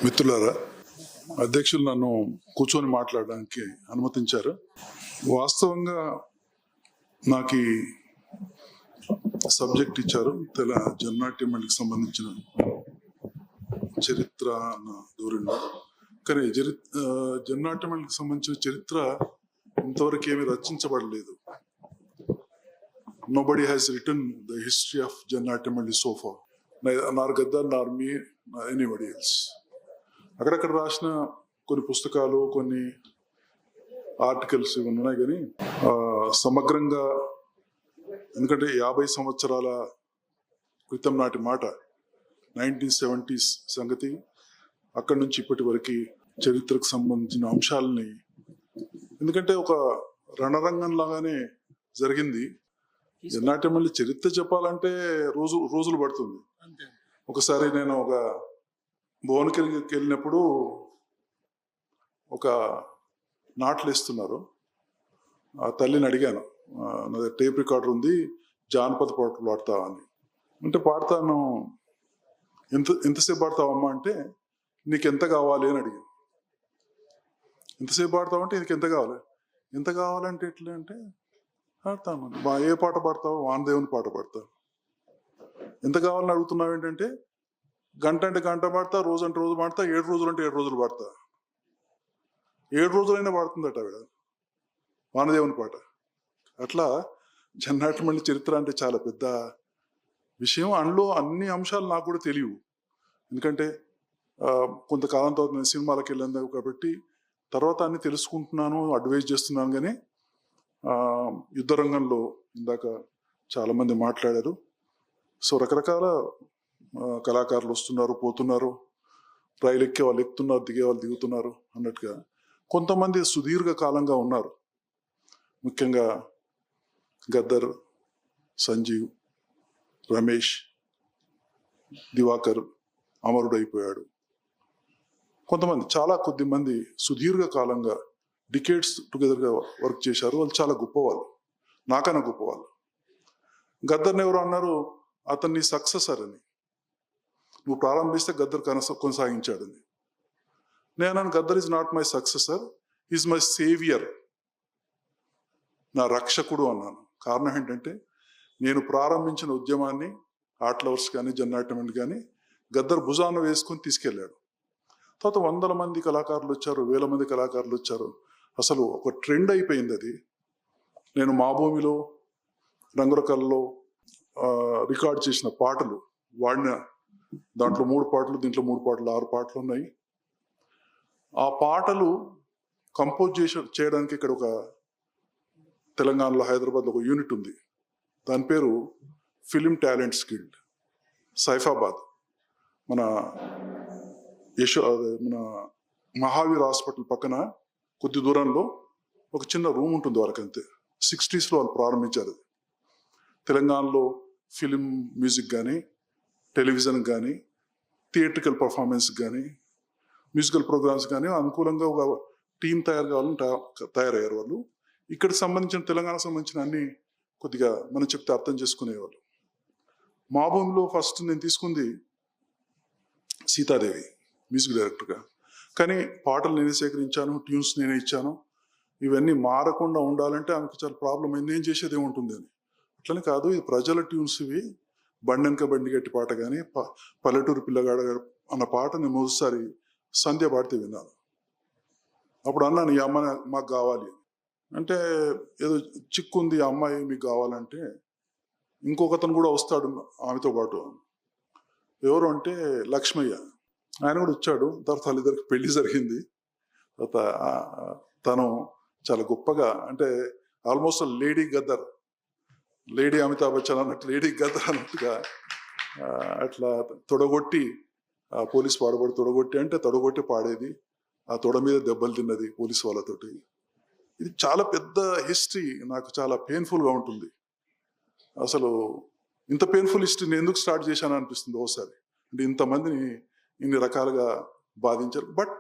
మిత్రులారా, అధ్యక్షులు నన్ను కూర్చొని మాట్లాడడానికి అనుమతించారు. వాస్తవంగా నాకు ఈ సబ్జెక్ట్ ఇచ్చారు. జననాట్య మండలికి సంబంధించిన చరిత్ర అన్న ధోరణిలో. కానీ జననాట్య మండలికి సంబంధించిన చరిత్ర ఇంతవరకు ఏమీ రచించబడలేదు. Nobody has written the history of Jannatyam Mandali so far. Nor Gaddar, nor me, nor anybody else. అక్కడక్కడ రాసిన కొన్ని పుస్తకాలు, కొన్ని ఆర్టికల్స్ ఉన్నాయి, కానీ సమగ్రంగా, ఎందుకంటే 50 సంవత్సరాల క్రితం నాటి మాట, 1970s సంగతి, అక్కడి నుంచి ఇప్పటి వరకు చరిత్రకు సంబంధించిన అంశాలని, ఎందుకంటే ఒక రణరంగం లాగానే జరిగింది. జననాట్యం మళ్ళీ చరిత్ర చెప్పాలంటే రోజులు పడుతుంది. ఒకసారి నేను ఒక భువనగిరికి వెళ్ళినప్పుడు ఒక నాట్లు ఇస్తున్నారు. ఆ తల్లిని అడిగాను, నా టేప్ రికార్డర్ ఉంది, జానపద పాటలు పాడతావా అని. అంటే పాడతాను. ఎంతసేపు పాడతావమ్మా అంటే, నీకు ఎంత కావాలి అని అడిగాను. ఎంతసేపు పాడతావంటే నీకు ఎంత కావాలి, ఎంత కావాలంటే ఎట్లా అంటే, పాడతాను. ఏ పాట పాడతావు? వానదేవుని పాట పాడతావు. ఎంత కావాలని అడుగుతున్నావు ఏంటంటే, గంట అంటే గంట పాడతా, రోజు అంటే రోజు పాడతా, 7 రోజులు అంటే 7 రోజులు పాడతా. 7 రోజులైనా పాడుతుందట ఆవిడ వానదేవుని పాట. అట్లా జననాట్యం మండలి చరిత్ర అంటే చాలా పెద్ద విషయం. అందులో అన్ని అంశాలు నాకు కూడా తెలియవు. ఎందుకంటే కొంతకాలం తర్వాత నేను సినిమాలకు వెళ్ళాను కాబట్టి తర్వాత అన్ని తెలుసుకుంటున్నాను, అడ్వైజ్ చేస్తున్నాను. కానీ యుద్ధ రంగంలో ఇందాక చాలామంది మాట్లాడారు. సో రకరకాల కళాకారులు వస్తున్నారు, పోతున్నారు, రైలు ఎక్కే వాళ్ళు ఎక్కుతున్నారు, దిగే వాళ్ళు దిగుతున్నారు అన్నట్టుగా. కొంతమంది సుదీర్ఘ కాలంగా ఉన్నారు. ముఖ్యంగా గద్దర్, సంజీవ్, రమేష్, దివాకర్ అమరుడైపోయాడు. కొంతమంది, చాలా కొద్ది మంది సుదీర్ఘ కాలంగా డికేడ్స్ టుగెదర్గా వర్క్ చేశారు. వాళ్ళు చాలా గొప్పవాళ్ళు, నాకన్నా గొప్పవాళ్ళు. గద్దర్ని ఎవరు అన్నారు, అతన్ని సక్సెసర్ అని. నువ్వు ప్రారంభిస్తే గద్దర్ కొనసాగించాడని. నేను అన్నాను, Gaddar is not my successor, is my saviour, నా రక్షకుడు అన్నాను. కారణం ఏంటంటే, నేను ప్రారంభించిన ఉద్యమాన్ని ఆర్ట్ లవర్స్ కానీ జననాట్యం మండలి కానీ గద్దర్ భుజాన వేసుకొని తీసుకెళ్ళాడు. తర్వాత 100 మంది కళాకారులు వచ్చారు, 1000 మంది కళాకారులు వచ్చారు. అసలు ఒక ట్రెండ్ అయిపోయింది అది. నేను మా భూమిలో, రంగురకల్లో రికార్డ్ చేసిన పాటలు, వాడిన దాంట్లో 3 పాటలు, దీంట్లో 3 పాటలు, 6 పాటలు ఉన్నాయి. ఆ పాటలు కంపోజ్ చేయడానికి ఇక్కడ ఒక తెలంగాణలో, హైదరాబాద్లో ఒక యూనిట్ ఉంది. దాని పేరు ఫిలిం టాలెంట్స్ గిల్డ్. సైఫాబాద్, మన మన మహావీర్ హాస్పిటల్ పక్కన కొద్ది దూరంలో ఒక చిన్న రూమ్ ఉంటుంది వాళ్ళకంతే. 60s వాళ్ళు ప్రారంభించారు. తెలంగాణలో ఫిలిం మ్యూజిక్ కానీ, టెలివిజన్ కానీ, థియేట్రికల్ పర్ఫార్మెన్స్ కానీ, మ్యూజికల్ ప్రోగ్రామ్స్ కానీ అనుకూలంగా ఒక టీం తయారయ్యారు వాళ్ళు. ఇక్కడ సంబంధించిన, తెలంగాణకు సంబంధించిన అన్ని కొద్దిగా మనం చెప్తే అర్థం చేసుకునేవాళ్ళు. మా భూమిలో ఫస్ట్ నేను తీసుకుంది సీతాదేవి మ్యూజిక్ డైరెక్టర్గా. కానీ పాటలు నేనే సేకరించాను, ట్యూన్స్ నేనే ఇచ్చాను. ఇవన్నీ మారకుండా ఉండాలంటే ఆమెకు చాలా ప్రాబ్లం అయింది, ఏం చేసేది ఏముంటుంది అని. అట్లనే కాదు, ఇది ప్రజల ట్యూన్స్ ఇవి. బండెనక బండి గట్టి పాట కానీ, పల్లెటూరు పిల్లగాడ అన్న పాట నేను మొదటిసారి సంధ్య పాడితే విన్నాను. అప్పుడు అన్నాను, ఈ అమ్మాయి మాకు కావాలి అంటే, ఏదో చిక్కుంది ఆ అమ్మాయి మీకు కావాలంటే, ఇంకొకతను కూడా వస్తాడు ఆమెతో పాటు. ఎవరు అంటే లక్ష్మయ్య, ఆయన కూడా వచ్చాడు. తర్వాత వాళ్ళిద్దరికి పెళ్లి జరిగింది. తర్వాత తను చాలా గొప్పగా, అంటే almost lady Gaddar, lady Amitabh Bachchan అన్నట్టు, లేడీ గద్దర్ అన్నట్టుగా అట్లా తొడగొట్టి, పోలీస్ పాడబడి తొడగొట్టి అంటే తొడగొట్టి పాడేది. ఆ తొడ మీద దెబ్బలు తిన్నది పోలీసు వాళ్ళతోటి. ఇది చాలా పెద్ద హిస్టరీ. నాకు చాలా పెయిన్ఫుల్గా ఉంటుంది. అసలు ఇంత పెయిన్ఫుల్ హిస్టరీ నేను ఎందుకు స్టార్ట్ చేశాను అనిపిస్తుంది ఓసారి. అంటే ఇంతమందిని ఇన్ని రకాలుగా బాధించారు. బట్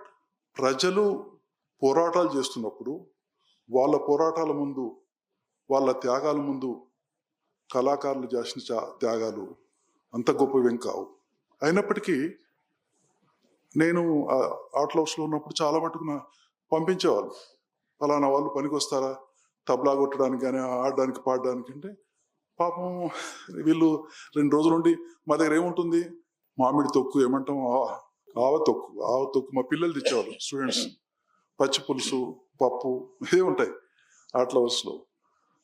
ప్రజలు పోరాటాలు చేస్తున్నప్పుడు, వాళ్ళ పోరాటాల ముందు, వాళ్ళ త్యాగాల ముందు కళాకారులు చేసిన త్యాగాలు అంత గొప్పవేం కావు. అయినప్పటికీ నేను ఆర్ట్ హౌస్లో ఉన్నప్పుడు చాలా మటుకు పంపించేవాళ్ళు. ఫలానా వాళ్ళు పనికి వస్తారా తబలా కొట్టడానికి కానీ ఆడడానికి పాడడానికి అంటే పాపం వీళ్ళు 2 రోజులుండి మా దగ్గర ఏముంటుంది మామిడి తొక్కు ఏమంటాం ఆవ తొక్కు మా పిల్లలు తెచ్చేవాళ్ళు స్టూడెంట్స్, పచ్చి పులుసు పప్పు ఇవే ఉంటాయి ఆర్ట్ హౌస్లో.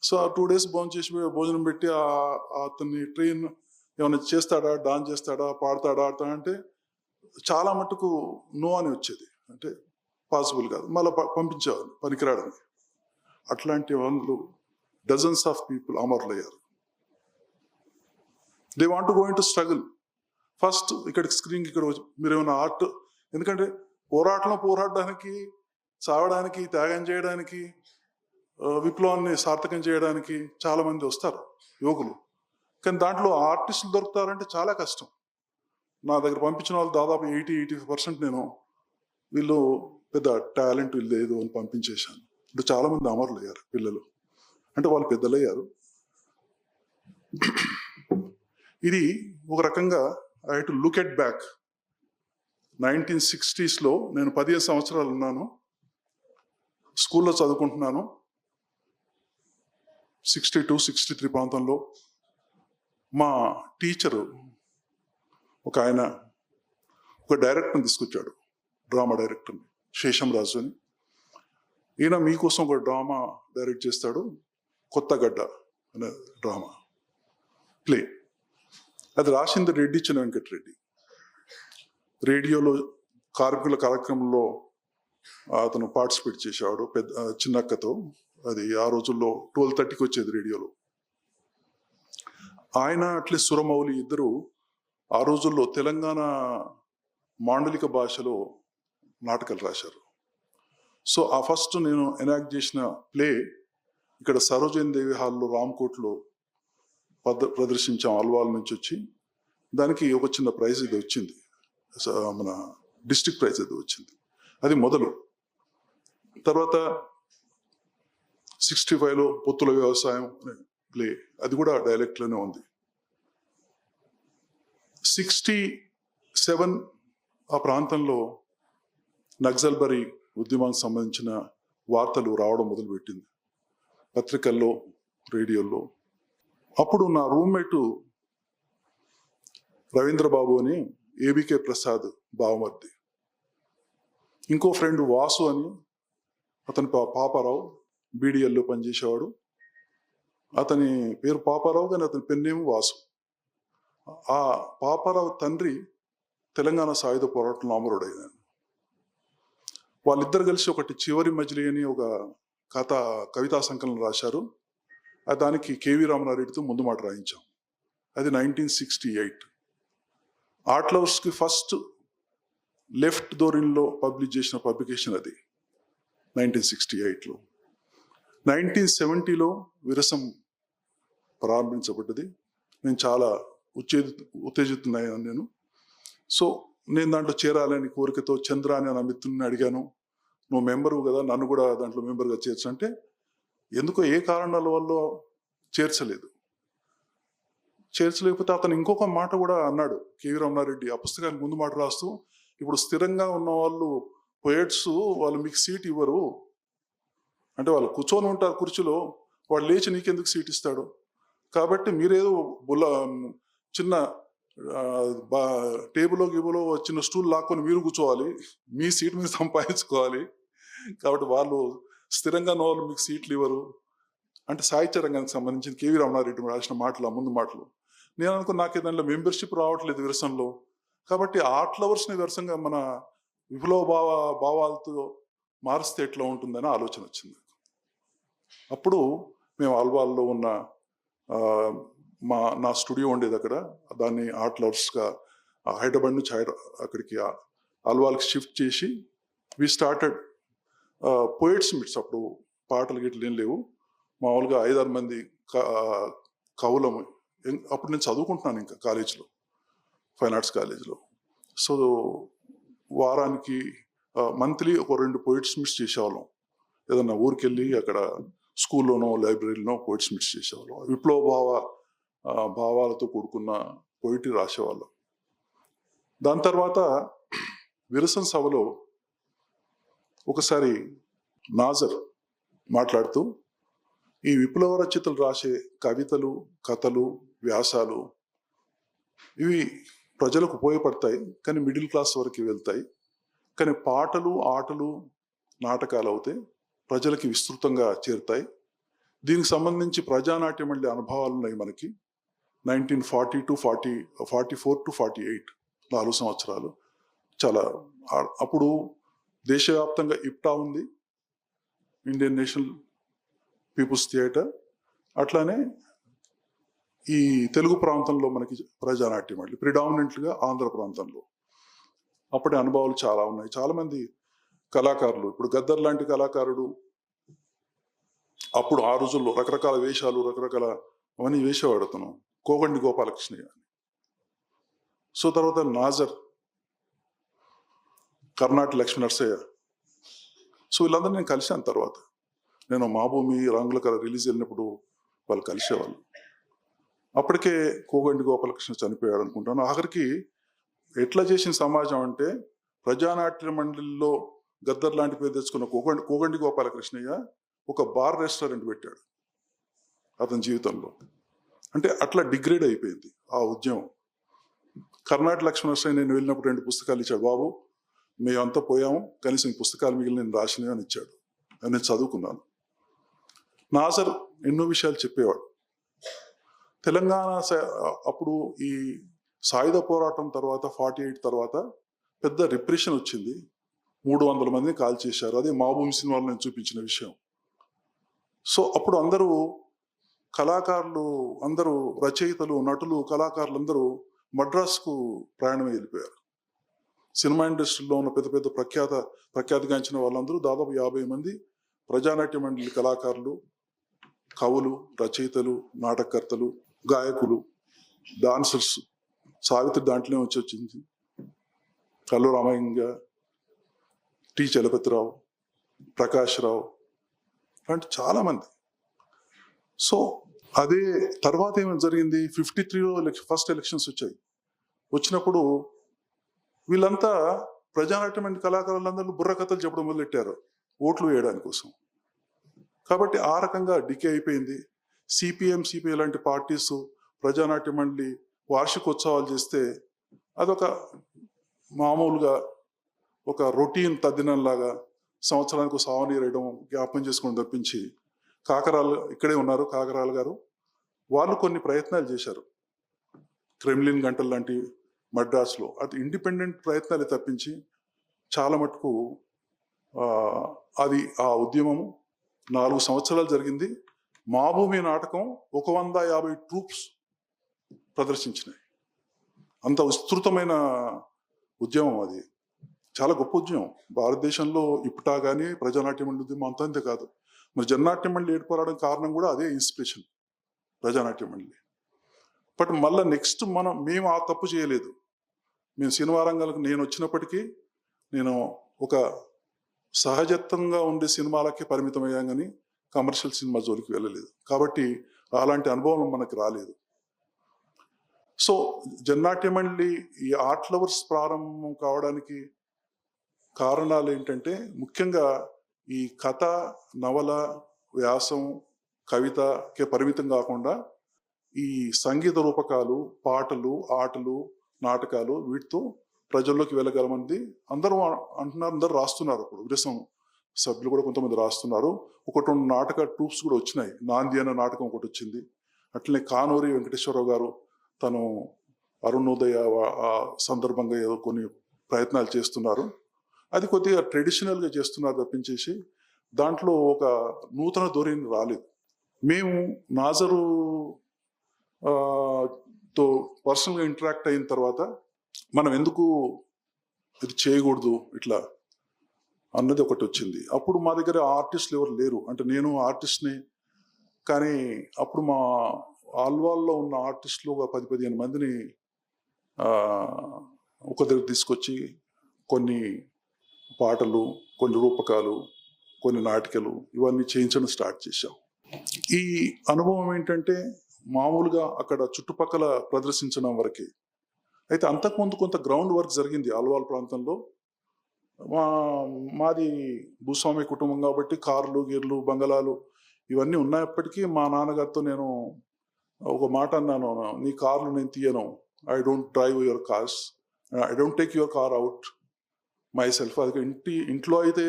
సో ఆ 2 days భోజనం పెట్టి అతన్ని ట్రైన్ ఏమైనా చేస్తాడా, డాన్స్ చేస్తాడా, పాడతాడా, ఆడతాడా అంటే చాలా మటుకు నో అని వచ్చేది, అంటే పాసిబుల్ కాదు, మళ్ళీ పంపించేవాళ్ళు పనికిరాడని. అట్లాంటి వాళ్ళు డజన్స్ ఆఫ్ పీపుల్ అమరులయ్యారు. They want go in to struggle first ఇక్కడికి స్క్రీన్కి ఇక్కడ మీరు ఏమైనా ఆర్ట్, ఎందుకంటే పోరాడడానికి, చావడానికి, త్యాగం చేయడానికి, విప్లవాన్ని సార్థకం చేయడానికి చాలా మంది వస్తారు యువకులు. కానీ దాంట్లో ఆర్టిస్టులు దొరుకుతారంటే చాలా కష్టం. నా దగ్గర పంపించిన వాళ్ళు దాదాపు 80-85% నేను వీళ్ళు పెద్ద టాలెంట్ లేదు అని పంపించేశాను. ఇప్పుడు చాలా మంది అమరులు అయ్యారు పిల్లలు, అంటే వాళ్ళు పెద్దలయ్యారు. ఇది ఒక రకంగా I to look at back. 1960s నేను 15 సంవత్సరాలు ఉన్నాను, స్కూల్లో చదువుకుంటున్నాను. 62-63 ప్రాంతంలో మా టీచరు ఒక ఆయన ఒక డైరెక్టర్ని తీసుకొచ్చాడు, డ్రామా డైరెక్టర్ని, శేషం రాజు అని. ఈయన మీకోసం ఒక డ్రామా డైరెక్ట్ చేస్తాడు, కొత్తగడ్డ అనే డ్రామా ప్లే. అది రాసింది రెడ్డి, చిన్న వెంకటరెడ్డి. రేడియోలో కార్మికుల కార్యక్రమంలో అతను పార్టిసిపేట్ చేసేవాడు చిన్నక్కతో. అది ఆ రోజుల్లో 12:30కి వచ్చేది రేడియోలో. ఆయన అట్లే సురమౌలి ఇద్దరు ఆ రోజుల్లో తెలంగాణ మాండలిక భాషలో నాటకాలు రాశారు. సో ఆ ఫస్ట్ నేను ఎనాక్ట్ చేసిన ప్లే ఇక్కడ సరోజినీ దేవి హాల్లో రామ్కోట్లో ప్రదర్శించాం, అల్వాల్ నుంచి వచ్చి. దానికి ఒక చిన్న ప్రైజ్ ఇది వచ్చింది, మన డిస్ట్రిక్ట్ ప్రైజ్ ఇది వచ్చింది. అది మొదలు. తర్వాత 65లో పొత్తుల వ్యవసాయం ప్లే, అది కూడా డైలెక్ట్లోనే ఉంది. 67 ఆ ప్రాంతంలో నక్సల్బరీ ఉద్యమానికి సంబంధించిన వార్తలు రావడం మొదలుపెట్టింది పత్రికల్లో, రేడియోల్లో. అప్పుడు నా రూమ్మేటు రవీంద్రబాబు అని, ఏబికే ప్రసాద్ బావమర్ది, ఇంకో ఫ్రెండ్ వాసు అని, అతని పాపారావు బీడిఎల్లో పనిచేసేవాడు. అతని పేరు పాపారావు కానీ అతని పెన్నేమో వాసు. ఆ పాపారావు తండ్రి తెలంగాణ సాయుధ పోరాటంలో అమరుడైనాడు. వాళ్ళిద్దరు కలిసి ఒకటి చివరి మజిలీ అని ఒక కవితా సంకలనం రాశారు. దానికి కేవీ రామనారెడ్డితో ముందు మాట రాయించాం. అది 1968. ఆర్ట్ లవర్స్కి ఫస్ట్ లెఫ్ట్ ధోరణిలో పబ్లిష్ చేసిన పబ్లికేషన్ అది 1968లో. 1970లో విరసం ప్రారంభించబడ్డది. నేను చాలా ఉత్తేజితున్నాను నేను. సో నేను దాంట్లో చేరాలని కోరికతో చంద్ర అని నా మిత్రుని అడిగాను, నువ్వు మెంబరు కదా, నన్ను కూడా దాంట్లో మెంబర్గా చేర్చు అంటే, ఎందుకో ఏ కారణాల వల్ల చేర్చలేకపోతే అతను ఇంకొక మాట కూడా అన్నాడు, కేవీ రామనారెడ్డి ఆ పుస్తకానికి ముందు మాట రాస్తూ, ఇప్పుడు స్థిరంగా ఉన్న వాళ్ళు పోయట్స్ వాళ్ళు మీకు సీట్ ఇవ్వరు, అంటే వాళ్ళు కూర్చొని ఉంటారు కుర్చీలో, వాడు లేచి నీకెందుకు సీట్ ఇస్తాడు, కాబట్టి మీరేదో చిన్న టేబుల్లో గీబులో చిన్న స్టూల్ లాక్కొని మీరు కూర్చోవాలి, మీ సీట్ మీరు సంపాదించుకోవాలి, కాబట్టి వాళ్ళు స్థిరంగా ఉన్న వాళ్ళు మీకు సీట్లు ఇవ్వరు అంటే సాహిత్య రంగానికి సంబంధించిన కేవీ రామనారెడ్డి రాసిన మాటలు, ముందు మాటలు. నేను అనుకున్న నాకు దాంట్లో మెంబర్షిప్ రావట్లేదు విరసంలో, కాబట్టి ఆర్ట్ లవర్స్ని విరసంగా మన విప్లవ భావాలతో మారిస్తే ఎట్లా ఉంటుందని ఆలోచన వచ్చింది. అప్పుడు మేము అల్వాల్లో ఉన్న నా స్టూడియో ఉండేది అక్కడ, దాన్ని ఆర్ట్ లవర్స్గా హైదరాబాద్ నుంచి అక్కడికి అల్వాల్కి షిఫ్ట్ చేసి వి స్టార్టెడ్ పోయిట్స్ మీట్స్. అప్పుడు పాటలు గిట్లు ఏం లేవు, మామూలుగా 5-6 మంది కవులము. అప్పుడు నేను చదువుకుంటున్నాను ఇంకా కాలేజీలో, ఫైన్ ఆర్ట్స్ కాలేజీలో. సో వారానికి మంత్లీ ఒక 2 పోయిట్స్ మీట్స్ చేసేవాళ్ళం. ఏదన్నా ఊరికి వెళ్ళి అక్కడ స్కూల్లోనో లైబ్రరీలోనో పోయిట్స్ మీట్స్ చేసేవాళ్ళం. విప్లవ భావాలతో కూడుకున్న పోయిటరీ రాసేవాళ్ళం. దాని తర్వాత విరసన్ సభలో ఒకసారి నాజర్ మాట్లాడుతూ ఈ విప్లవ రచయితలు రాసే కవితలు, కథలు, వ్యాసాలు ఇవి ప్రజలకు ఉపయోగపడతాయి, కానీ మిడిల్ క్లాస్ వరకు వెళ్తాయి. కానీ పాటలు, ఆటలు, నాటకాలు అయితే ప్రజలకి విస్తృతంగా చేరుతాయి. దీనికి సంబంధించి ప్రజానాట్యం వంటి అనుభవాలు ఉన్నాయి మనకి. 1944 to 48 4 సంవత్సరాలు చాలా. అప్పుడు దేశవ్యాప్తంగా ఇప్టా ఉంది, ఇండియన్ నేషనల్ పీపుల్స్ థియేటర్. అట్లానే ఈ తెలుగు ప్రాంతంలో మనకి ప్రజానాట్యం అండి, ప్రిడామినెంట్గా ఆంధ్ర ప్రాంతంలో. అప్పటి అనుభవాలు చాలా ఉన్నాయి. చాలామంది కళాకారులు, ఇప్పుడు గద్దర్ లాంటి కళాకారుడు అప్పుడు ఆ రోజుల్లో రకరకాల వేషాలు, రకరకాల అవన్నీ వేసేవాడు అతను, కోగండి గోపాలకృష్ణయ్య. సో తర్వాత నాజర్, కర్ణాటి లక్ష్మీ నరసయ్య. సో వీళ్ళందరూ నేను కలిశాను. తర్వాత నేను మా భూమి, రంగుల కళ రిలీజ్ వెళ్ళినప్పుడు వాళ్ళు కలిసేవాళ్ళు. అప్పటికే కోగండి గోపాలకృష్ణ చనిపోయాడు అనుకుంటాను. ఆఖరికి ఎట్లా చేసిన సమాజం అంటే, ప్రజానాట్య మండలిలో గద్దర్ లాంటి పేరు తెచ్చుకున్న కోగండి గోపాలకృష్ణయ్య ఒక బార్ రెస్టారెంట్ పెట్టాడు అతని జీవితంలో. అంటే అట్లా డిగ్రేడ్ అయిపోయింది ఆ ఉద్యమం. కర్ణాటక లక్ష్మణస్వామి నేను వెళ్ళినప్పుడు 2 పుస్తకాలు ఇచ్చాడు. బాబు మేమంతా పోయాము, కనీసం ఈ పుస్తకాలు మిగిలిన నేను రాసినవి అని ఇచ్చాడు. నేను చదువుకున్నాను. నాజర్ ఎన్నో విషయాలు చెప్పేవాడు. తెలంగాణ అప్పుడు ఈ సాయుధ పోరాటం తర్వాత 48 తర్వాత పెద్ద రిప్రెషన్ వచ్చింది. 300 మందిని కాల్ చేశారు. అదే మా భూమి సినిమాలో నేను చూపించిన విషయం. సో అప్పుడు అందరూ కళాకారులు, అందరూ రచయితలు, నటులు, కళాకారులు అందరూ మద్రాసుకు ప్రయాణం వెళ్ళిపోయారు. సినిమా ఇండస్ట్రీలో ఉన్న పెద్ద పెద్ద ప్రఖ్యాతిగాంచిన వాళ్ళందరూ దాదాపు 50 మంది ప్రజానాట్య మండలి కళాకారులు, కవులు, రచయితలు, నాటకకర్తలు, గాయకులు, డాన్సర్స్. సావిత్రి దాంట్లోనే వచ్చింది. కల్లు రామయ్య, టి చలపతిరావు, ప్రకాష్ రావు లాంటి చాలామంది. సో అదే తర్వాత ఏమైనా జరిగింది, 53లో ఫస్ట్ ఎలక్షన్స్ వచ్చాయి. వచ్చినప్పుడు వీళ్ళంతా ప్రజానాట్యం వంటి కళాకారులందరూ బుర్రకథలు చెప్పడం మొదలెట్టారు ఓట్లు వేయడానికి కోసం. కాబట్టి ఆ రకంగా డికే అయిపోయింది. సిపిఎం, సిపిఐ లాంటి పార్టీస్ ప్రజానాట్య మండలి వార్షికోత్సవాలు చేస్తే అదొక మామూలుగా ఒక రొటీన్ తద్దినంలాగా సంవత్సరానికి సావనీరు వేయడం, జ్ఞాపకం చేసుకోవడం తప్పించి, కాకరాలు ఇక్కడే ఉన్నారు, కాకరాలు గారు, వాళ్ళు కొన్ని ప్రయత్నాలు చేశారు. క్రెమ్లిన్ గంటలు లాంటి మద్రాసులో అది ఇండిపెండెంట్ ప్రయత్నాలు తప్పించి చాలా మటుకు అది ఆ ఉద్యమము 4 సంవత్సరాలు జరిగింది. మా భూమి నాటకం 150 ట్రూప్స్ ప్రదర్శించినాయి. అంత విస్తృతమైన ఉద్యమం అది. చాలా గొప్ప ఉద్యమం. భారతదేశంలో ఇప్పుటా కానీ ప్రజానాట్య మండలి ఉద్యమం అంతే కాదు. మరి జననాట్య మండలి ఏర్పడడానికి కారణం కూడా అదే ఇన్స్పిరేషన్, ప్రజానాట్య మండలి. బట్ మళ్ళీ నెక్స్ట్ మేము ఆ తప్పు చేయలేదు. మేము సినిమా రంగాలకు నేను వచ్చినప్పటికీ నేను ఒక సహజత్వంగా ఉండే సినిమాలకే పరిమితం అయ్యాం కానీ కమర్షియల్ సినిమా జోలికి వెళ్ళలేదు. కాబట్టి అలాంటి అనుభవం మనకు రాలేదు. సో జననాట్య మండలి ఈ ఆర్ట్ లవర్స్ ప్రారంభం కావడానికి కారణాలు ఏంటంటే, ముఖ్యంగా ఈ కథ, నవల, వ్యాసం, కవితకే పరిమితం కాకుండా ఈ సంగీత రూపకాలు, పాటలు, ఆటలు, నాటకాలు వీటితో ప్రజల్లోకి వెళ్ళగలమంది అందరూ అంటున్నారు. అందరూ రాస్తున్నారు. ఇప్పుడు విరసం సభ్యులు కూడా కొంతమంది రాస్తున్నారు. 1-2 నాటక ట్రూప్స్ కూడా వచ్చినాయి. నాంది అనే నాటకం ఒకటి వచ్చింది. అట్లనే కానూరి వెంకటేశ్వరరావు గారు తను అరుణోదయ సందర్భంగా ఏదో కొన్ని ప్రయత్నాలు చేస్తున్నారు. అది కొద్దిగా ట్రెడిషనల్గా చేస్తున్నారు తప్పించేసి దాంట్లో ఒక నూతన ధోరణి రాలేదు. మేము నాజరు తో పర్సనల్గా ఇంటరాక్ట్ అయిన తర్వాత మనం ఎందుకు ఇది చేయకూడదు ఇట్లా అన్నది ఒకటి వచ్చింది. అప్పుడు మా దగ్గర ఆర్టిస్టులు ఎవరు లేరు. అంటే నేను ఆర్టిస్ట్ని, కానీ అప్పుడు మా ఆల్వాల్లో ఉన్న ఆర్టిస్టులు ఒక 10-15 మందిని ఒక దగ్గర తీసుకొచ్చి కొన్ని పాటలు, కొన్ని రూపకాలు, కొన్ని నాటికలు ఇవన్నీ చేయించడం స్టార్ట్ చేశాం. ఈ అనుభవం ఏంటంటే మామూలుగా అక్కడ చుట్టుపక్కల ప్రదర్శించడం వరకే. అయితే అంతకుముందు కొంత గ్రౌండ్ వర్క్ జరిగింది ఆల్వాల్ ప్రాంతంలో. మా మాది భూస్వామి కుటుంబం కాబట్టి కార్లు, గీర్లు, బంగళాలు ఇవన్నీ ఉన్నప్పటికీ మా నాన్నగారితో నేను ఒక మాట అన్నాను. "నీ కార్లు నేను తీయను. I don't drive your cars. I don't take your car out myself." అది ఇంట్లో అయితే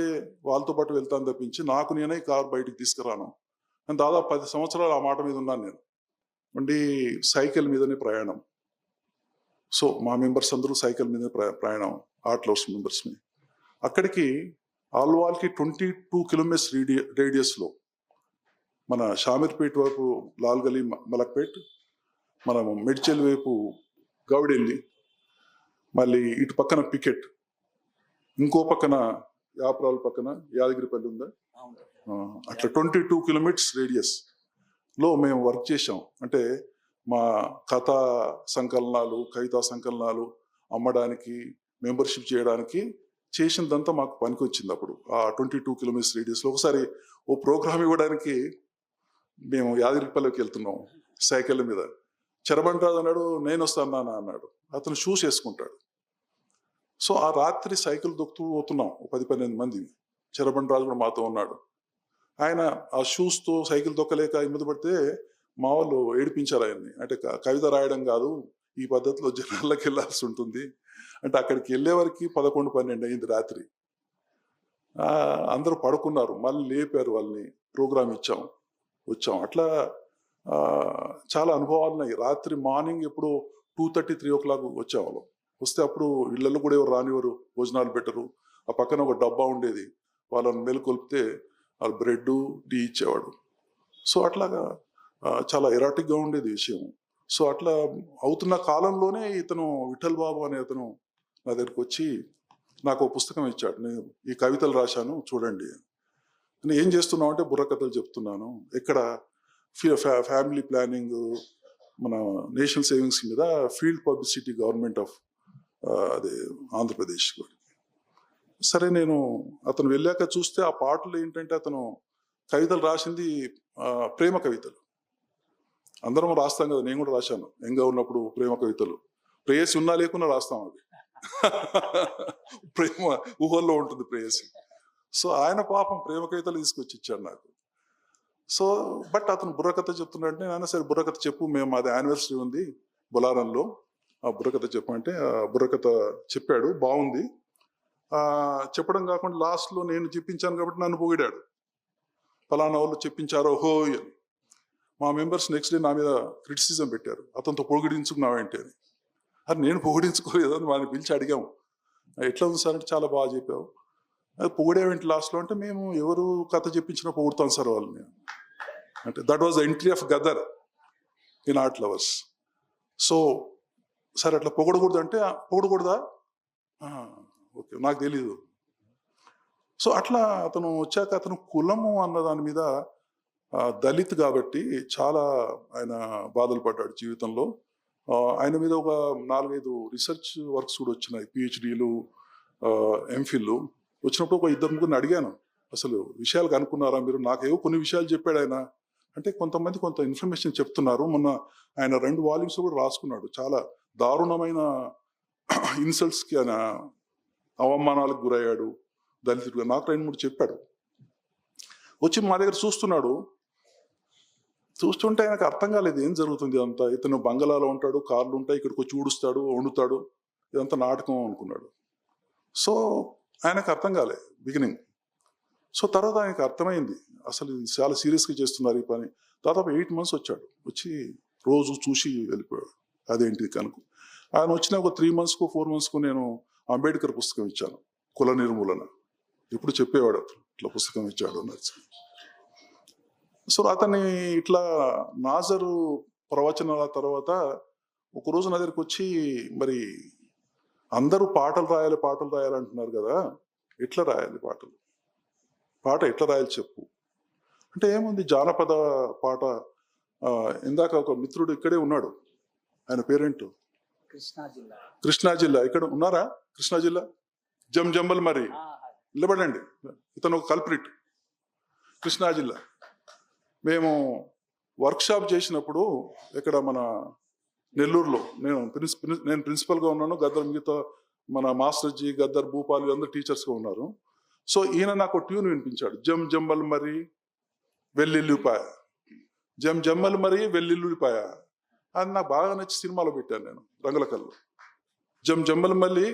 వాళ్ళతో పాటు వెళ్తాను తప్పించి నాకు నేనే కార్ బయటికి తీసుకురాను అని దాదాపు 10 సంవత్సరాలు ఆ మాట మీద ఉన్నాను నేను. ఉండి సైకిల్ మీదనే ప్రయాణం. సో మా మెంబర్స్ అందరూ సైకిల్ మీదనే ప్రయాణం, ఆర్ట్ లవర్స్ మెంబర్స్ని. అక్కడికి ఆల్వాల్కి 22 కిలోమీటర్స్ రేడియస్లో మన షామీర్పేట వైపు లాల్గలి, మలక్పేట్, మనము మెడ్చల్ వైపు గౌడెల్లి, మళ్ళీ ఇటు పక్కన పికెట్, ఇంకో పక్కన యాప్రాల్ పక్కన యాదగిరిపల్లి ఉందా, అట్లా 22 కిలోమీటర్స్ రేడియస్లో మేము వర్క్ చేసాం. అంటే మా కథా సంకలనాలు, కవితా సంకలనాలు అమ్మడానికి, మెంబర్షిప్ చేయడానికి చేసిందంతా మాకు పనికొచ్చింది. అప్పుడు ఆ 22 కిలోమీటర్స్ రేడియస్లో ఒకసారి ఓ ప్రోగ్రామ్ ఇవ్వడానికి మేము యాదగిరిపల్లికి వెళ్తున్నాం సైకిల్ మీద. చరబండరాజు అన్నాడు, "నేను వస్తాను నాన్న" అన్నాడు. అతను షూస్ వేసుకుంటాడు. సో ఆ రాత్రి సైకిల్ దొక్కుతూ పోతున్నాం 10-12 మంది. చరబండరాజు కూడా మాతో ఉన్నాడు. ఆయన ఆ షూస్తో సైకిల్ దొక్కలేక ఇబ్బంది పడితే మా వాళ్ళు ఏడిపించారు ఆయన్ని. అంటే కవిత రాయడం కాదు, ఈ పద్ధతిలో జనాల్లోకి వెళ్ళాల్సి ఉంటుంది అంటే. అక్కడికి వెళ్ళే వరకు 11-12 అయింది రాత్రి. అందరూ పడుకున్నారు, మళ్ళీ లేపారు వాళ్ళని, ప్రోగ్రామ్ ఇచ్చాం, వచ్చాం. అట్లా చాలా అనుభవాలు ఉన్నాయి. రాత్రి మార్నింగ్ ఎప్పుడు 2:30-3 o'clock వచ్చేవాళ్ళం. వస్తే అప్పుడు ఇళ్లలో కూడా ఎవరు రానివారు, భోజనాలు పెట్టరు. ఆ పక్కన ఒక డబ్బా ఉండేది, వాళ్ళని మేలుకొల్పితే వాళ్ళు బ్రెడ్, టీ ఇచ్చేవాడు. సో అట్లాగా చాలా ఎరాటిక్గా ఉండేది విషయం. సో అట్లా అవుతున్న కాలంలోనే ఇతను విఠల్ బాబు అనే అతను నా దగ్గరికి వచ్చి నాకు ఒక పుస్తకం ఇచ్చాడు. "నేను ఈ కవితలు రాశాను చూడండి." నేను "ఏం చేస్తున్నావు" అంటే "బుర్రకథలు చెప్తున్నాను." ఎక్కడ ఫ్యామిలీ ప్లానింగ్, మన నేషనల్ సేవింగ్స్ మీద ఫీల్డ్ పబ్లిసిటీ గవర్నమెంట్ ఆఫ్ అదే ఆంధ్రప్రదేశ్. సరే, నేను అతను వెళ్ళాక చూస్తే ఆ పాటలు ఏంటంటే అతను కవితలు రాసింది ప్రేమ కవితలు. అందరం రాస్తాం కదా, నేను కూడా రాశాను యంగా ఉన్నప్పుడు ప్రేమ కవితలు. ప్రేయసి ఉన్నా లేకున్నా రాస్తాం అవి. ప్రేమ ఊహల్లో ఉంటుంది ప్రేయసి. సో ఆయన పాపం ప్రేమ కవితలు తీసుకొచ్చి ఇచ్చాడు నాకు. సో బట్ అతను బుర్రకథ చెప్తున్నాడంటే, నాన్న సరే బుర్రకథ చెప్పు, మేము అది యానివర్సరీ ఉంది బొలారంలో, ఆ బుర్రకథ చెప్పు అంటే ఆ బుర్రకథ చెప్పాడు. బాగుంది. చెప్పడం కాకుండా లాస్ట్లో నేను చెప్పించాను కాబట్టి నన్ను పొగిడాడు. "ఫలానా వాళ్ళు చెప్పించారో హో" అని. మా మెంబర్స్ నెక్స్ట్ డే నా మీద క్రిటిసిజం పెట్టారు, "అతనితో పొగిడించుకున్నావేంటి" అని. అది నేను పొగిడించుకోలేదు అని వాళ్ళని పిలిచి అడిగాము. "ఎట్లా ఉంది సార్" అంటే "చాలా బాగా చెప్పావు." "అది పొగిడేవేంటి లాస్ట్లో" అంటే "మేము ఎవరు కథ చెప్పించినా పొగుడుతాం సార్ వాళ్ళని" అంటే. That was the entry of Gaddar in art lovers. So సరే అట్లా పొగడకూడదు అంటే, "పొగడకూడదా? ఓకే, నాకు తెలీదు." సో అట్లా అతను వచ్చాక అతను కులము అన్న దాని మీద దళిత్ కాబట్టి చాలా ఆయన బాధలు పడ్డాడు జీవితంలో. ఆయన మీద ఒక 4-5 రీసెర్చ్ వర్క్స్ కూడా వచ్చినాయి, పిహెచ్డీలు, ఎంఫిల్. వచ్చినప్పుడు ఒక 2-3 అడిగాను, "అసలు విషయాలు కనుక్కున్నారా మీరు?" నాకేవో కొన్ని విషయాలు చెప్పాడు ఆయన. అంటే కొంతమంది కొంత ఇన్ఫర్మేషన్ చెప్తున్నారు. మొన్న ఆయన 2 వాల్యూమ్స్ కూడా రాసుకున్నాడు. చాలా దారుణమైన ఇన్సల్ట్స్కి, ఆయన అవమానాలకు గురయ్యాడు దళితుడిగా. నాకు 2-3 చెప్పాడు. వచ్చి మా దగ్గర చూస్తున్నాడు. చూస్తుంటే ఆయనకు అర్థం కాలేదు ఏం జరుగుతుంది అంతా. ఇతను బంగళాలో ఉంటాడు, కార్లు ఉంటాయి, ఇక్కడికి వచ్చి ఊడుస్తాడు, వండుతాడు, ఇదంతా నాటకం అనుకున్నాడు. సో ఆయనకు అర్థం కాలే బిగినింగ్. సో తర్వాత ఆయనకు అర్థమైంది అసలు ఇది చాలా సీరియస్గా చేస్తున్నారు ఈ పని. దాదాపు 8 months వచ్చాడు. వచ్చి రోజు చూసి వెళ్ళిపోయాడు. అదేంటిది కనుక. ఆయన వచ్చిన ఒక 3 monthsకు 4 monthsకు నేను అంబేద్కర్ పుస్తకం ఇచ్చాను, కుల నిర్మూలన. ఎప్పుడు చెప్పేవాడు అతను, ఇట్లా పుస్తకం ఇచ్చాడు అన్నది. సో అతన్ని ఇట్లా నాజరు ప్రవచనాల తర్వాత ఒకరోజు నా దగ్గరికి వచ్చి, "మరి అందరూ పాటలు రాయాలి అంటున్నారు కదా, ఎట్లా రాయాలి పాట ఎట్లా రాయాలి చెప్పు" అంటే. "ఏముంది, జానపద పాట." ఇందాక ఒక మిత్రుడు ఇక్కడే ఉన్నాడు, ఆయన పేరేంటో, కృష్ణా జిల్లా. ఇక్కడ ఉన్నారా కృష్ణా జిల్లా? జంబల్ మరి నిలబడండి. ఇతను ఒక కల్ప్రిట్, కృష్ణా జిల్లా. మేము వర్క్షాప్ చేసినప్పుడు ఇక్కడ మన నెల్లూరులో నేను ప్రిన్సిపల్గా ఉన్నాను, గద్దర్ మిగతా మన మాస్టర్జీ, గద్దర్, భూపాల్ అందరూ టీచర్స్గా ఉన్నారు. సో ఈయన నాకు ట్యూన్ వినిపించాడు, జమ్ జమ్మల్ మరి వెల్లిల్లిపాయ, జమ్ జమ్మల్ మరి వెల్లిల్లిపాయ. అది నాకు బాగా నచ్చి సినిమాలో పెట్టాను నేను, రంగుల కళ్ళు. జమ్ జమ్మల్ మళ్ళీ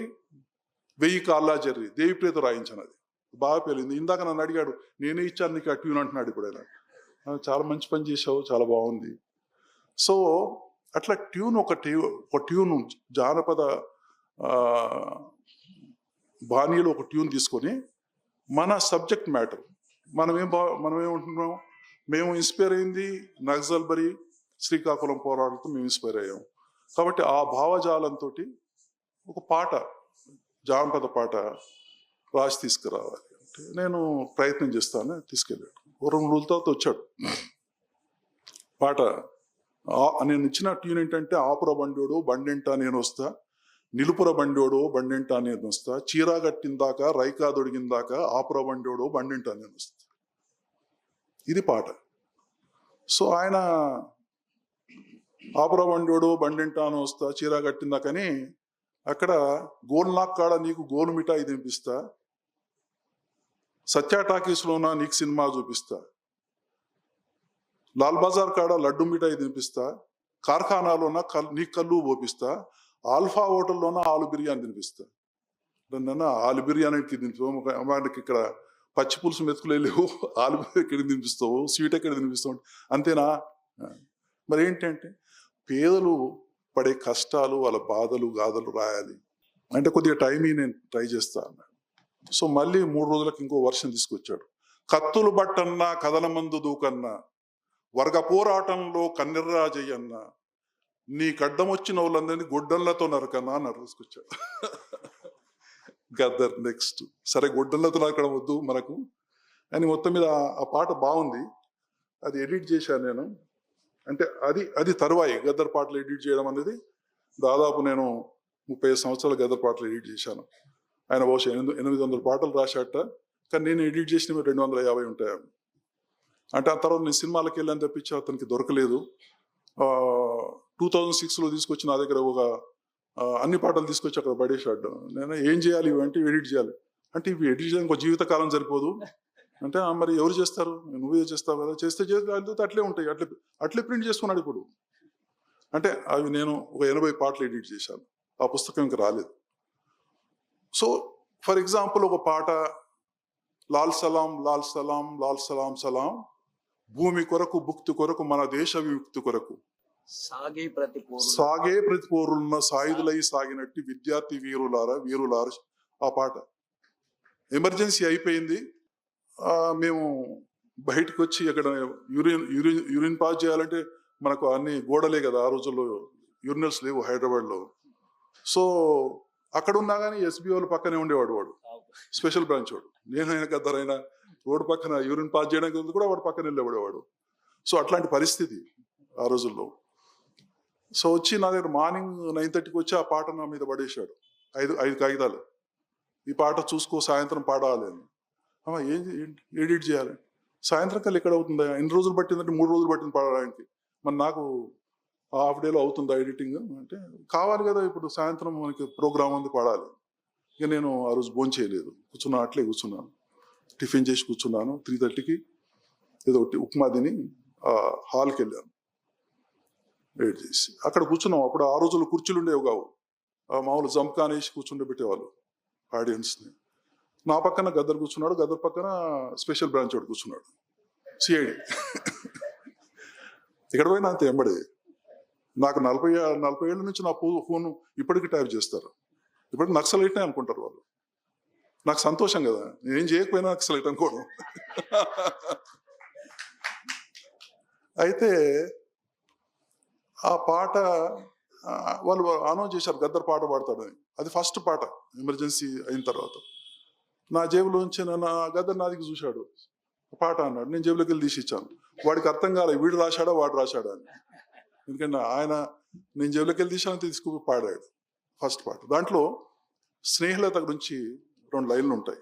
1000 కాళ్ళ జర్రి దేవిప్రియతో రాయించాను, అది బాగా పేలింది. ఇందాక నన్ను అడిగాడు, నేనే ఇచ్చాను నీకు ఆ ట్యూన్ అంటున్నాడు ఇప్పుడు ఆయన. చాలా మంచి పని చేసావు, చాలా బాగుంది. సో అట్లా ట్యూన్ ఒక ట్యూన్ జానపద బాణీలో ఒక ట్యూన్ తీసుకొని మన సబ్జెక్ట్ మ్యాటర్ మనం ఏమంటున్నాం, మేము ఇన్స్పైర్ అయింది నక్సల్బరీ, శ్రీకాకుళం పోరాటంతో మేము ఇన్స్పైర్ అయ్యాం. కాబట్టి ఆ భావజాలంతో ఒక పాట, జానపద పాట రాసి తీసుకురావాలి అంటే నేను ప్రయత్నం చేస్తాను. తీసుకెళ్ళాడు, 2 రోజుల తర్వాత వచ్చాడు. పాట నేను ఇచ్చిన ట్యూన్ ఏంటంటే, ఆపుర బండోడు బండెంటా నేను వస్తా, నిలుపుర బండోడు బండెంటా నేను వస్తా, చీరా కట్టిందాక రైకా దొడిగిందాక ఆపుర బండోడు బండెంటా నేను వస్తా. ఇది పాట. సో ఆయన ఆపుర బండోడు బండెంటా అని వస్తా, చీరా కట్టిందాకని అక్కడ గోల్నాక్ కాడ నీకు గోలు మిఠాయి తినిపిస్తా, సత్యా టాకీస్లోన నీకు సినిమా చూపిస్తా, లాల్ బజార్ కాడ లడ్డు మిఠాయి తినిపిస్తా, కార్ఖానాలోన నీకు కళ్ళు పోపిస్తా, ఆల్ఫా హోటల్లోన ఆలు బిర్యానీ తినిపిస్తా. ఆలు బిర్యానీకి తినిపిస్తావు, మనకి ఇక్కడ పచ్చి పులుసు మెతుకులు లేవు, ఆలు ఎక్కడ తినిపిస్తావు, స్వీట్ ఎక్కడ తినిపిస్తావు, అంతేనా? మరి ఏంటంటే పేదలు పడే కష్టాలు, వాళ్ళ బాధలు గాథలు రాయాలి అంటే కొద్దిగా టైం నేను ట్రై చేస్తా అన్నాడు. సో మళ్ళీ 3 రోజులకు ఇంకో వర్షం తీసుకొచ్చాడు. కత్తులు బట్టన్నా కథల మందు దూకన్నా, వర్గ పోరాటంలో కన్నెర్రాజయ్యన్న, నీ కడ్డం వచ్చిన వాళ్ళందరినీ గొడ్డళ్లతో నరకన్నా అని తీసుకొచ్చాడు. గద్దర్ నెక్స్ట్, సరే గొడ్డళ్లతో నరకడం వద్దు మనకు అని. మొత్తం మీద ఆ పాట బాగుంది, అది ఎడిట్ చేశాను నేను. అంటే అది తరువాయి గద్దర్ పాటలు ఎడిట్ చేయడం అనేది. దాదాపు నేను 35 సంవత్సరాలు గద్దర్ పాటలు ఎడిట్ చేశాను. ఆయన బహుశా 800 పాటలు రాశాట, కానీ నేను ఎడిట్ చేసినవి 250 ఉంటాయి. అంటే ఆ తర్వాత నేను సినిమాలకు వెళ్ళని తప్పించి అతనికి దొరకలేదు. 2006లో తీసుకొచ్చి నా దగ్గర ఒక అన్ని పాటలు తీసుకొచ్చి అక్కడ పడేసాడు. నేను ఏం చేయాలి ఇవంటే, ఎడిట్ చేయాలి అంటే, ఇవి ఎడిట్ చేయడానికి ఒక జీవితకాలం సరిపోదు అంటే, మరి ఎవరు చేస్తారు, నువ్వే చేస్తావు కదా, చేస్తే అట్లే ఉంటాయి, అట్లే ప్రింట్ చేసుకున్నాడు ఇప్పుడు. అంటే అవి నేను ఒక 80 పాటలు ఎడిట్ చేశాను, ఆ పుస్తకం ఇంకా రాలేదు. సో ఫర్ ఎగ్జాంపుల్ ఒక పాట, లాల్ సలాం లాల్ సలాం లాల్ సలాం సలాం, భూమి కొరకు భుక్తి కొరకు మన దేశ విముక్తి కొరకు సాగే ప్రతి పోరున్న సాయుధులై సాగినట్టు విద్యార్థి వీరులార. ఆ పాట ఎమర్జెన్సీ అయిపోయింది, మేము బయటకు వచ్చి అక్కడ యూరిన్ పాస్ చేయాలంటే మనకు అన్ని గోడలే కదా, ఆ రోజుల్లో యూరినల్స్ లేవు హైదరాబాద్లో. సో అక్కడ ఉన్నా కానీ ఎస్బీ వాళ్ళు పక్కనే ఉండేవాడు, వాడు స్పెషల్ బ్రాంచ్ వాడు. నేనైనా గద్దరైనా రోడ్డు పక్కన యూరిన్ పాస్ చేయడానికి కూడా వాడు పక్కన వెళ్ళేవాడు. సో అట్లాంటి పరిస్థితి ఆ రోజుల్లో. సో వచ్చి నా దగ్గర మార్నింగ్ 9:30కి వచ్చి ఆ పాట నా మీద పడేశాడు, 5 కాగితాలు, ఈ పాట చూసుకో సాయంత్రం పాడాలి అని. ఏం ఎడిట్ చేయాలి, సాయంత్రం కల్లా ఎక్కడ అవుతుందా, ఎన్ని రోజులు పట్టిందంటే 3 రోజులు పట్టింది పాడడానికి. మరి నాకు హాఫ్ డేలో అవుతుందా ఎడిటింగ్ అంటే, కావాలి కదా, ఇప్పుడు సాయంత్రం మనకి ప్రోగ్రామ్ ఉంది పాడాలి. ఇక నేను ఆ రోజు భోజనం చేయలేదు, అట్లే కూర్చున్నాను, టిఫిన్ చేసి కూర్చున్నాను. 3:30కి ఏదో ఉప్మా తిని హాల్కి వెళ్ళాను, వెయిట్ చేసి అక్కడ కూర్చున్నాం. అప్పుడు ఆ రోజుల్లో కుర్చీలు ఉండేవి కావు, మామూలు జంప్కాన్ వేసి కూర్చుండే పెట్టేవాళ్ళు ఆడియన్స్ని. నా పక్కన గద్దర్ కూర్చున్నాడు, గద్దర్ పక్కన స్పెషల్ బ్రాంచ్ వాడు కూర్చున్నాడు, సిఐడి. ఇక్కడ పోయినా అంతే ఎంబడి. నాకు 40 ఏళ్ళ నుంచి నా ఫోన్ ఇప్పటికీ టైప్ చేస్తారు, ఇప్పటికి నక్సలైట్నే అనుకుంటారు వాళ్ళు. నాకు సంతోషం కదా, నేనేం చేయకపోయినా నక్సలైట్ అనుకోవడం. అయితే ఆ పాట వాళ్ళు అనౌన్స్ చేశారు, గద్దర్ పాట పాడతాడని. అది ఫస్ట్ పాట ఎమర్జెన్సీ అయిన తర్వాత. నా జేబులోంచి గద్దర్ నా దగ్గర చూశాడు, పాట అన్నాడు. నేను జేబులోకి వెళ్ళి తీసి ఇచ్చాను. వాడికి అర్థం కాలేదు, వీడు రాశాడా వాడు రాశాడా అని. ఎందుకంటే నేను జేబులోకి వెళ్ళి తీసాను, తీసుకు పాడాడు ఫస్ట్ పాట. దాంట్లో స్నేహలత గురించి 2 లైన్లు ఉంటాయి.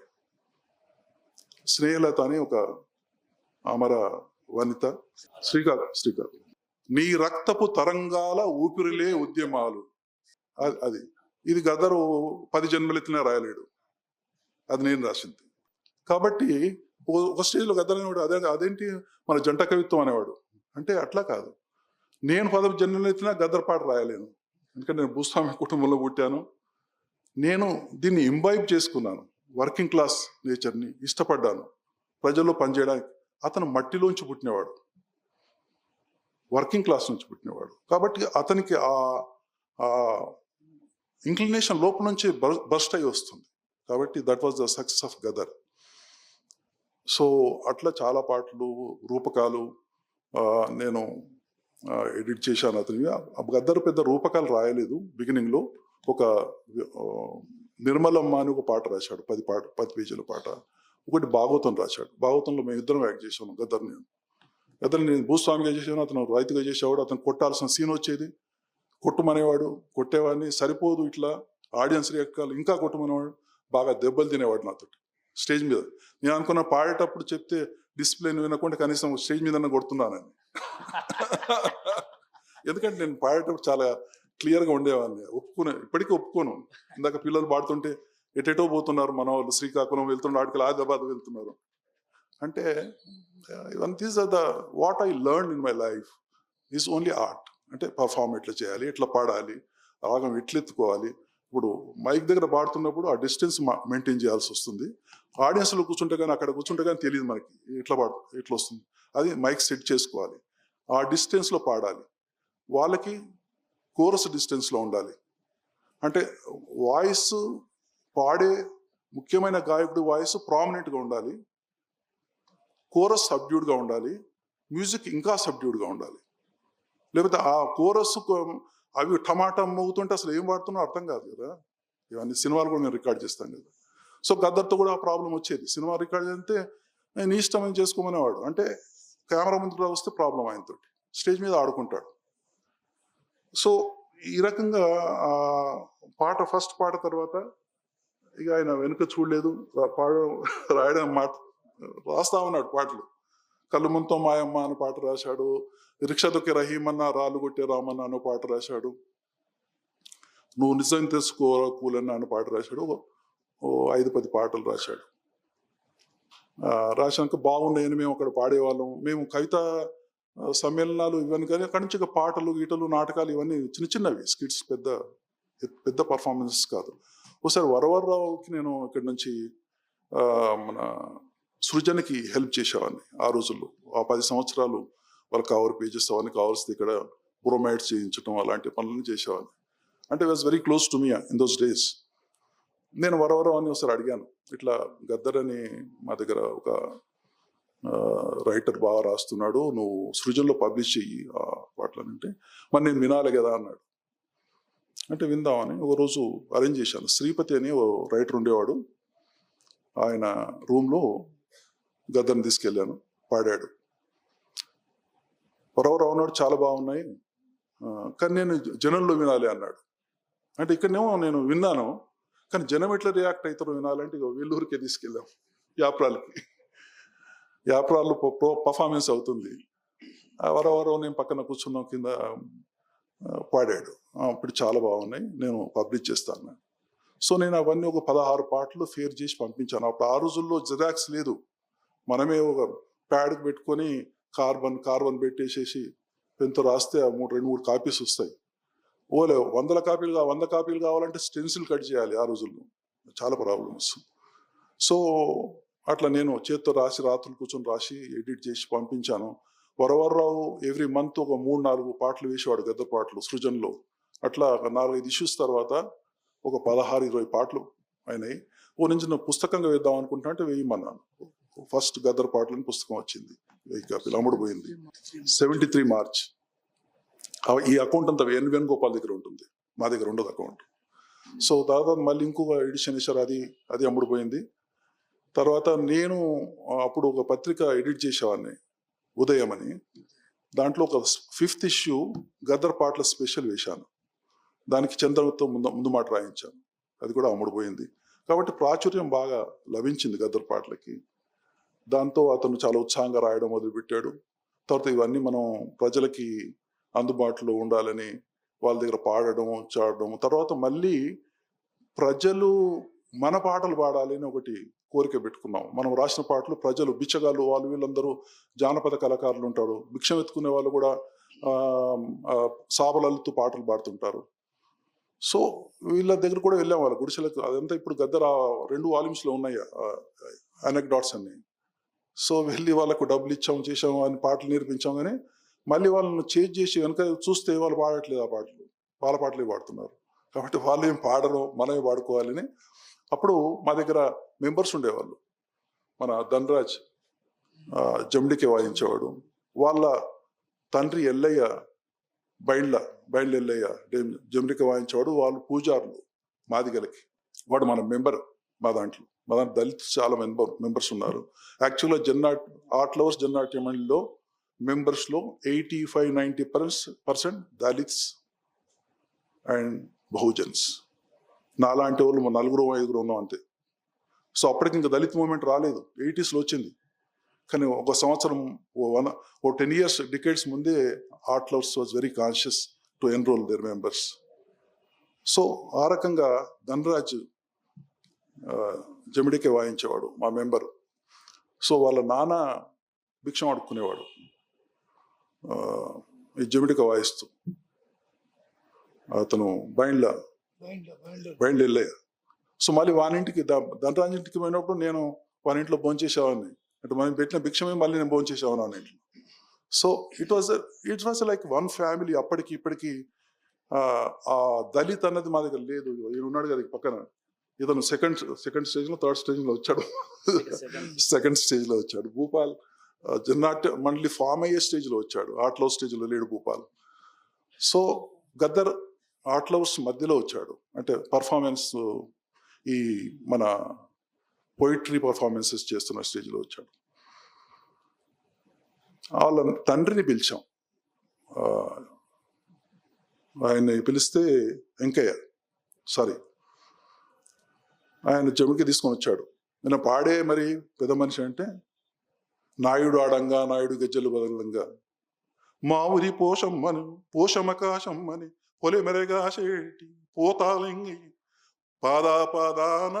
స్నేహలత అని ఒక అమర వనిత, శ్రీకాకుళం. నీ రక్తపు తరంగాల ఊపిరిలే ఉద్యమాలు, అది ఇది గదరు 10 జన్మలు ఎత్తినా రాయలేడు, అది నేను రాసింది. కాబట్టి ఒక స్టేజ్లో గద్దర్ అనేవాడు అదేంటి మన జంట కవిత్వం అనేవాడు. అంటే అట్లా కాదు, నేను 10 జన్మలు ఎత్తినా గద్దర్ పాట రాయలేను, ఎందుకంటే నేను భూస్వామి కుటుంబంలో పుట్టాను. నేను దీన్ని ఇంబైబ్ చేసుకున్నాను, వర్కింగ్ క్లాస్ నేచర్ని ఇష్టపడ్డాను, ప్రజల్లో పనిచేయడానికి. అతను మట్టిలోంచి పుట్టినవాడు, వర్కింగ్ క్లాస్ నుంచి పుట్టినవాడు. కాబట్టి అతనికి ఆ ఇంక్లినేషన్ లోపల నుంచి బర్స్ట్ అయి వస్తుంది. కాబట్టి that was the success of Gaddar. So అట్లా చాలా పాటలు, రూపకాలు నేను ఎడిట్ చేశాను అతనికి. గద్దర్ పెద్ద రూపకాలు రాయలేదు బిగినింగ్లో. ఒక నిర్మలమ్మ అని ఒక పాట రాశాడు, 10 పేజీల పాట. ఒకటి భాగవతం రాశాడు, భాగవతంలో మేము ఇద్దరం యాక్ట్ చేసాము, గద్దర్ నేను భూస్వామిగా చేసాను, అతను రైతుగా చేసేవాడు. అతను కొట్టాల్సిన సీన్ వచ్చేది, కొట్టుమనేవాడు, కొట్టేవాడిని, సరిపోదు ఇట్లా ఆడియన్స్ రియాక్ట్ ఇంకా కొట్టుమనేవాడు, బాగా దెబ్బలు తినేవాడు నాతో స్టేజ్ మీద. నేను అనుకున్న పాడేటప్పుడు చెప్తే డిసిప్లిన్ వినకుండా కనీసం స్టేజ్ మీద కొడుతున్నానని. ఎందుకంటే నేను పాడేటప్పుడు చాలా క్లియర్గా ఉండేవాడిని, ఇప్పటికీ ఒప్పుకోను. ఇందాక పిల్లలు పాడుతుంటే ఎటెటో పోతున్నారు, మన వాళ్ళు శ్రీకాకుళం వెళ్తున్నారు, ఆడికి ఆదిలాబాద్ వెళ్తున్నారు అంటే, these are the what I learn in my life is only art. అంటే పర్ఫామ్ ఎట్లా చేయాలి, ఎట్లా పాడాలి, రాగం ఎట్లెత్తుకోవాలి. ఇప్పుడు మైక్ దగ్గర పాడుతున్నప్పుడు ఆ డిస్టెన్స్ మెయింటైన్ చేయాల్సి వస్తుంది. ఆడియన్స్లో కూర్చుంటే కానీ, అక్కడ కూర్చుంటే కానీ తెలియదు మనకి ఎట్లా వస్తుంది. అది మైక్ సెట్ చేసుకోవాలి, ఆ డిస్టెన్స్లో పాడాలి. వాళ్ళకి కోరస్ డిస్టెన్స్లో ఉండాలి. అంటే వాయిస్, పాడే ముఖ్యమైన గాయకుడి వాయిస్ ప్రామినెంట్గా ఉండాలి, కోరస్ సబ్డ్యూడ్గా ఉండాలి, మ్యూజిక్ ఇంకా సబ్డ్యూడ్గా ఉండాలి. లేకపోతే ఆ కోరస్ అవి టమాటా మోగుతుంటే అసలు ఏం పాడుతున్నా అర్థం కాదు కదా. ఇవన్నీ సినిమాలు కూడా మేము రికార్డ్ చేస్తాం కదా. సో గద్దర్తో కూడా ఆ ప్రాబ్లం వచ్చేది. సినిమా రికార్డ్ చేస్తే నేను ఇష్టమని చేసుకోమనేవాడు. అంటే కెమెరా ముందుకు వస్తే ప్రాబ్లం ఆయనతో, స్టేజ్ మీద ఆడుకుంటాడు. సో ఈ రకంగా పాట, ఫస్ట్ పాట తర్వాత ఇక ఆయన వెనుక చూడలేదు, రాయడం రాస్తా ఉన్నాడు పాటలు. కళ్ళు ముంతో మాయమ్మ అనే పాట రాశాడు, రిక్షా దొక్కే రహీమన్న, రాళ్ళు కొట్టే రామన్న అనే పాట రాశాడు, నువ్వు నిజం తెలుసుకో కూలన్న అనే పాట రాశాడు. 5-10 పాటలు రాశాడు. రాశాక బాగున్నాయని మేము అక్కడ పాడేవాళ్ళం. మేము కవిత సమ్మేళనాలు ఇవన్నీ, కానీ అక్కడి నుంచి పాటలు, గీటలు, నాటకాలు ఇవన్నీ చిన్న చిన్నవి స్కిట్స్, పెద్ద పర్ఫార్మెన్సెస్ కాదు. ఒకసారి వరవర్రావుకి నేను ఇక్కడి నుంచి మన సృజనకి హెల్ప్ చేసేవాడిని ఆ రోజుల్లో. ఆ 10 సంవత్సరాలు వాళ్ళ కవర్ పేజెస్ అవన్నీ కావాల్సింది, ఇక్కడ బ్రోమైడ్స్ చేయించడం అలాంటి పనులను చేసేవాడిని. అంటే was very close to me in those days. నేను వరవరావు అని ఒకసారి అడిగాను, ఇట్లా గద్దర్ అని మా దగ్గర ఒక రైటర్ బాగా రాస్తున్నాడు, నువ్వు సృజనలో పబ్లిష్ చెయ్యి ఆ పాటలనంటే, మరి నేను వినాలి కదా అన్నాడు. అంటే విందామని ఒక రోజు అరేంజ్ చేశాను. శ్రీపతి అని ఓ రైటర్ ఉండేవాడు, ఆయన రూమ్లో గద్దర్ని తీసుకెళ్ళాను, పాడాడు. వరవరావు అన్నాడు చాలా బాగున్నాయి, కానీ నేను జనంలో వినాలి అన్నాడు. అంటే ఇక్కడనేమో నేను విన్నాను, కానీ జనం ఎట్లా రియాక్ట్ అవుతారో వినాలంటే ఇక వెల్లూరుకే తీసుకెళ్ళాం, యాప్రాల్లో పర్ఫార్మెన్స్ అవుతుంది. వరవరావు నేను పక్కన కూర్చున్నాం, కింద పాడాడు. ఇప్పుడు చాలా బాగున్నాయి, నేను పబ్లిష్ చేస్తాను. సో నేను అవన్నీ ఒక 16 పాటలు ఫేర్ చేసి పంపించాను. అప్పుడు ఆ రోజుల్లో జిరాక్స్ లేదు, మనమే ఒక ప్యాడ్కి పెట్టుకొని కార్బన్ పెట్టేసేసి పెన్తో రాస్తే 2-3 కాపీస్ వస్తాయి. 100 కాపీలు కావాలంటే స్టెన్సిల్ కట్ చేయాలి. ఆ రోజుల్లో చాలా ప్రాబ్లమ్స్. సో అట్లా నేను చేత్తో రాసి, రాత్రులు కూర్చొని రాసి ఎడిట్ చేసి పంపించాను. వరవర్రావు ఎవ్రీ మంత్ ఒక 3-4 పాటలు వేసేవాడు, గద్దర్ పాటలు సృజనలో. అట్లా 4-5 ఇష్యూస్ తర్వాత ఒక 16-20 పాటలు అయినాయి. నుంచి నేను పుస్తకంగా వేద్దాం అనుకుంటా అంటే వేయమన్నాను. ఫస్ట్ గద్దర్ పాటలని పుస్తకం వచ్చింది, 1000 కాపీలు అమ్ముడుపోయింది. 73 మార్చ్. ఈ అకౌంట్ అంతా ఎన్ వేణుగోపాల్ దగ్గర ఉంటుంది, మా దగ్గర ఉండదు అకౌంట్. సో తర్వాత మళ్ళీ ఇంకొక ఎడిషన్ ఇచ్చారు, అది అమ్ముడుపోయింది. తర్వాత నేను అప్పుడు ఒక పత్రిక ఎడిట్ చేసేవాడిని, ఉదయం అని. దాంట్లో ఒక 5th ఇష్యూ గద్దర్ పాటల స్పెషల్ వేశాను, దానికి చంద్రతో ముందు మాట రాయించాను, అది కూడా అమ్ముడుపోయింది. కాబట్టి ప్రాచుర్యం బాగా లభించింది గద్దర్ పాటలకి. దాంతో అతను చాలా ఉత్సాహంగా రాయడం మొదలుపెట్టాడు. తర్వాత ఇవన్నీ మనం ప్రజలకి అందుబాటులో ఉండాలని వాళ్ళ దగ్గర పాడడం, చాడడం. తర్వాత మళ్ళీ ప్రజలు మన పాటలు పాడాలి అని ఒకటి కోరిక పెట్టుకున్నాం. మనం రాసిన పాటలు ప్రజలు బిచ్చగాళ్ళు వాళ్ళు వీళ్ళందరూ జానపద కళాకారులు ఉంటారు. భిక్షం ఎత్తుకునే వాళ్ళు కూడా సాబలల్లుతూ పాటలు పాడుతుంటారు. సో వీళ్ళ దగ్గర కూడా వెళ్ళాం, వాళ్ళ గుడిసెలకు. అదంతా ఇప్పుడు గద్దర 2 వాల్యూమ్స్లో ఉన్నాయి అనెక్డాట్స్ అన్ని. సో వెళ్ళి వాళ్ళకు డబ్బులు ఇచ్చాం, చేసాము, అని పాటలు నేర్పించాం. కానీ మళ్ళీ వాళ్ళని చేంజ్ చేసి వెనక చూస్తే వాళ్ళు పాడట్లేదు, ఆ పాటలు వాళ్ళ పాటలే పాడుతున్నారు. కాబట్టి వాళ్ళు ఏం పాడరు, మనమే పాడుకోవాలని. అప్పుడు మా దగ్గర మెంబర్స్ ఉండేవాళ్ళు. మన ధనరాజ్ జమిడికి వాయించేవాడు. వాళ్ళ తండ్రి ఎల్లయ్య బైండ్ల ఎల్లయ్య జమిడికి వాయించేవాడు. వాళ్ళు పూజారులు మాదిగలకి. వాడు మన మెంబర్. మా దాంట్లో దళిత్ చాలా మెంబర్స్ ఉన్నారు. యాక్చువల్గా ఆర్ట్ లవర్స్ జన్నాట్య మండలిలో మెంబర్స్లో 85-90% దళిత్స్ అండ్ బహుజన్స్. నాలాంటి వాళ్ళు 4-5 ఉన్నాం అంతే. సో అప్పటికి ఇంకా దళిత్ మూవ్మెంట్ రాలేదు, 80sలో వచ్చింది. కానీ ఒక సంవత్సరం 10 years డికేడ్స్ ముందే art lovers was very conscious to enrol their members. So ఆ రకంగా ధనరాజ్ జమిడికే వాయించేవాడు మా మెంబరు. సో వాళ్ళ నాన్న భిక్షం అడుక్కునేవాడు ఈ జమిడిక వాయిస్తూ. అతను బైండ్ల వెళ్ళయ్య. సో మళ్ళీ వానింటికి ధనరాజ్ ఇంటికి పోయినప్పుడు నేను వాని ఇంట్లో భోంచేసేవాడిని. అంటే మనం పెట్టిన భిక్షమే మళ్ళీ నేను భోంచేసేవాను వాని ఇంట్లో. So it was like one family. అప్పటికి ఇప్పటికి ఆ దళిత్ అన్నది మా దగ్గర లేదు. ఈయన ఉన్నాడు కదా పక్కన, ఇతను సెకండ్ స్టేజ్లో థర్డ్ స్టేజ్లో వచ్చాడు. సెకండ్ స్టేజ్లో వచ్చాడు. భూపాల్ జన్నాట్య మండలి ఫామ్ అయ్యే స్టేజ్లో వచ్చాడు, ఆర్ట్ లవ్ స్టేజ్లో లేడు Bhupal. So Gaddar art lovers మధ్యలో వచ్చాడు. అంటే పర్ఫార్మెన్స్, ఈ మన పోయిట్రీ పర్ఫార్మెన్సెస్ చేస్తున్న స్టేజ్లో వచ్చాడు. వాళ్ళ తండ్రిని పిలిచాం. ఆయన్ని పిలిస్తే వెంకయ్య ఆయన జమిడికి తీసుకొని వచ్చాడు. నేను పాడే మరి పెద్ద మనిషి అంటే, నాయుడు ఆడంగా నాయుడు గజ్జలు బదలంగా మా ఊరి పోషమకాశమ్మని పొలిమెరగాశేటి పోతాలింగి పాదాన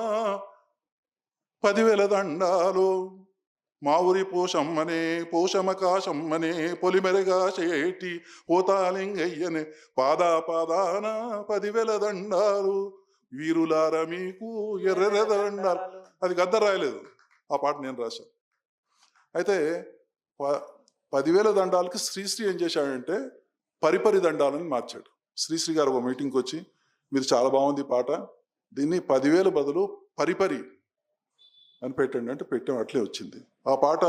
10,000 దండాలు మా ఊరి పోషమకాశమ్మనే పొలిమెరగాశేటి పోతాలింగయ్యనే పాదాన 10,000 దండాలు వీరులార మీకు ఎర్రెర్ర దండాలు. అది గద్దర్ రాయలేదు, ఆ పాట నేను రాశాను. అయితే 10,000 దండాలకి శ్రీశ్రీ ఏం చేశాడంటే పరిపరి దండాలని మార్చాడు. శ్రీశ్రీ గారు ఒక మీటింగ్కి వచ్చి, మీరు చాలా బాగుంది పాట, దీన్ని 10,000 బదులు పరిపరి అని పెట్టండి అంటే పెట్టాం. అట్లే వచ్చింది ఆ పాట.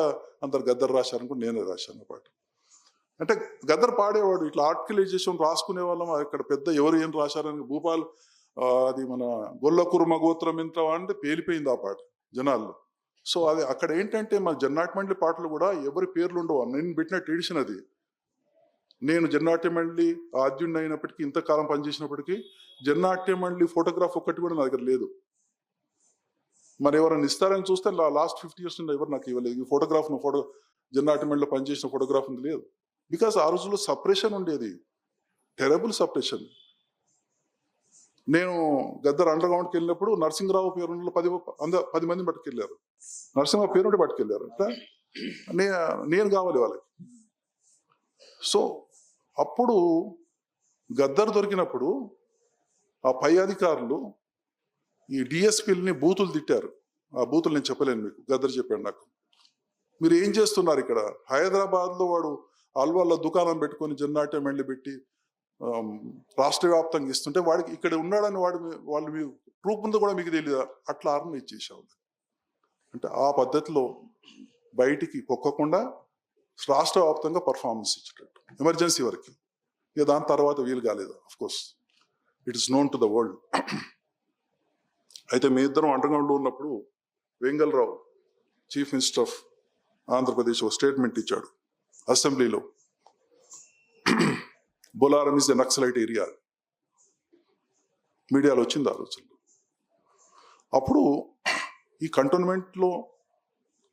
అందరు గద్దర్ రాశారనుకో, నేనే రాశాను ఆ పాట. అంటే గద్దర్ పాడేవాడు, ఇట్లా ఆర్టికలైజేషన్ రాసుకునే వాళ్ళం. ఇక్కడ పెద్ద ఎవరు ఏం రాశారని భూపాల్ అది మన గొల్ల కుర్మ గోత్రం ఎంత అంటే పేలిపోయింది ఆ పాట జనాల్లో. సో అది అక్కడ ఏంటంటే మన జన్నాట్య మండలి పాటలు కూడా ఎవరి పేర్లు ఉండవు. నేను పెట్టిన ట్రెడిషన్ అది. నేను జన్నాట్య మండలి ఆద్యుడిని అయినప్పటికీ, ఇంతకాలం పనిచేసినప్పటికీ జన్నాట్య మండలి ఫోటోగ్రాఫ్ ఒక్కటి కూడా నా దగ్గర లేదు. మరి ఎవరైనా ఇస్తారని చూస్తే లాస్ట్ 50 years నుండి ఎవరు నాకు ఇవ్వలేదు. ఈ ఫోటోగ్రాఫ్ జన్నాట్య మండలిలో పనిచేసిన ఫోటోగ్రాఫ్ ఉంది లేదు. బికాస్ ఆ రోజుల్లో సపరేషన్ ఉండేది, టెరబుల్ సపరేషన్. నేను గద్దర్ అండర్ గ్రౌండ్కి వెళ్ళినప్పుడు నరసింహరావు పేరు 10 మందిని పట్టుకెళ్ళారు. నరసింహ పేరుంటే పట్టుకెళ్ళారు. నేను కావాలి వాళ్ళకి. సో అప్పుడు గద్దర్ దొరికినప్పుడు ఆ పై అధికారులు ఈ డిఎస్పీలని బూతులు తిట్టారు. ఆ బూతులు నేను చెప్పలేను మీకు, గద్దర్ చెప్పాడు నాకు. మీరు ఏం చేస్తున్నారు ఇక్కడ? హైదరాబాద్లో వాడు అల్వాళ్ళ దుకాణం పెట్టుకొని జన్నాట్య మండలి పెట్టి రాష్ట్ర వ్యాప్తంగా ఇస్తుంటే వాడికి ఇక్కడ ఉన్నాడని వాళ్ళు మీ ప్రూఫ్ ముందు కూడా మీకు తెలియదా? అట్లా ఆర్మీ ఇచ్చేసావు. అంటే ఆ పద్ధతిలో బయటికి పొక్కకుండా రాష్ట్ర వ్యాప్తంగా పర్ఫార్మెన్స్ ఇచ్చేటట్టు ఎమర్జెన్సీ వరకు. ఇక దాని తర్వాత వీలు కాలేదు. Of course it is known to the world. అయితే మీ ఇద్దరం అండర్గ్రౌండ్లో ఉన్నప్పుడు Vengala Rao chief minister of Andhra Pradesh ఒక స్టేట్మెంట్ ఇచ్చాడు అసెంబ్లీలో. Bolarum is the naxalite area. మీడియాలో వచ్చింది ఆ రోజుల్లో. అప్పుడు ఈ కంటోన్మెంట్లో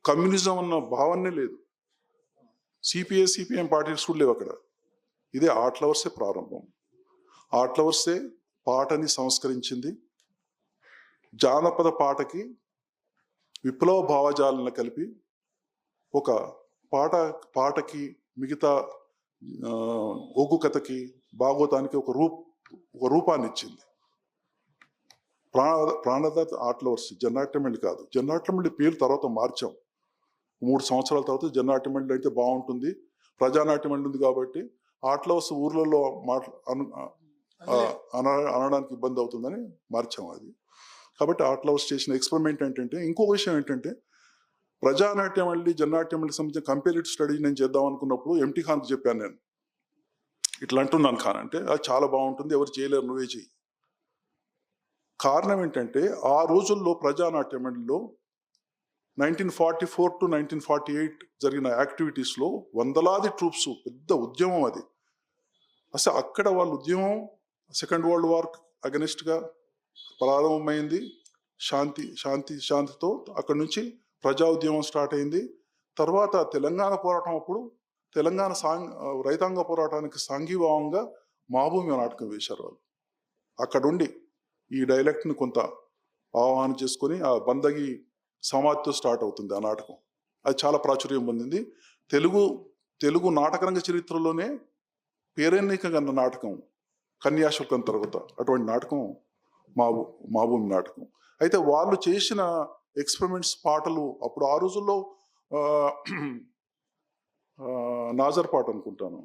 కమ్యూనిజం అన్న భావనే లేదు. సిపిఎం పార్టీస్ కూడా లేవు అక్కడ. ఇదే ఆర్ట్ లవర్సే ప్రారంభం. ఆర్ట్ లవర్సే పాటని సంస్కరించింది. జానపద పాటకి విప్లవ భావజాలను కలిపి ఒక పాటకి మిగతా ఒగ్గు కథకి భాగవతానికి ఒక రూపాన్ని ఇచ్చింది. ప్రాణదాత ఆర్ట్ లవర్స్ జన్నాట్యమండి కాదు, జన్నాట్యమండి పేరు తర్వాత మార్చాం. 3 సంవత్సరాల తర్వాత జన్నాట్యమండి అయితే బాగుంటుంది, ప్రజానాట్యమండి ఉంది కాబట్టి ఆర్ట్ లవర్స్ ఊర్లలో అనడానికి ఇబ్బంది అవుతుందని మార్చాం అది. కాబట్టి ఆర్ట్ లవర్స్ చేసిన ఎక్స్పెరిమెంట్ ఏంటంటే, ఇంకో విషయం ఏంటంటే, ప్రజానాట్యం మళ్ళీ జన్నాట్యం సంబంధించిన కంపేరిటివ్ స్టడీ నేను చేద్దాం అనుకున్నప్పుడు ఎంటీ ఖాన్కి చెప్పాను. నేను ఇట్లా అంటున్నాను ఖాన్ అంటే, అది చాలా బాగుంటుంది, ఎవరు చేయలేరు, నువ్వే చెయ్యి. కారణం ఏంటంటే, ఆ రోజుల్లో ప్రజానాట్యం మండలిలో 1944 to 1948 జరిగిన యాక్టివిటీస్లో వందలాది ట్రూప్స్, పెద్ద ఉద్యమం అది. అసలు అక్కడ వాళ్ళ ఉద్యమం సెకండ్ వరల్డ్ వార్ అగెనిస్ట్గా ప్రారంభమైంది. శాంతితో అక్కడి నుంచి ప్రజా ఉద్యమం స్టార్ట్ అయింది. తర్వాత తెలంగాణ పోరాటం అప్పుడు తెలంగాణ రైతాంగ పోరాటానికి సాంఘీభావంగా మాభూమి నాటకం వేశారు వాళ్ళు. అక్కడుండి ఈ డైలెక్ట్ని కొంత ఆహ్వానం చేసుకొని ఆ బందగి సమాధితో స్టార్ట్ అవుతుంది ఆ నాటకం. అది చాలా ప్రాచుర్యం పొందింది. తెలుగు నాటకరంగ చరిత్రలోనే పేరెన్నికగా నాటకం కన్యాశుల్కం తర్వాత అటువంటి నాటకం మాభూమి నాటకం. అయితే వాళ్ళు చేసిన ఎక్స్పెరిమెంట్స్ పాటలు అప్పుడు ఆ రోజుల్లో నాజర్ పాట అనుకుంటాను,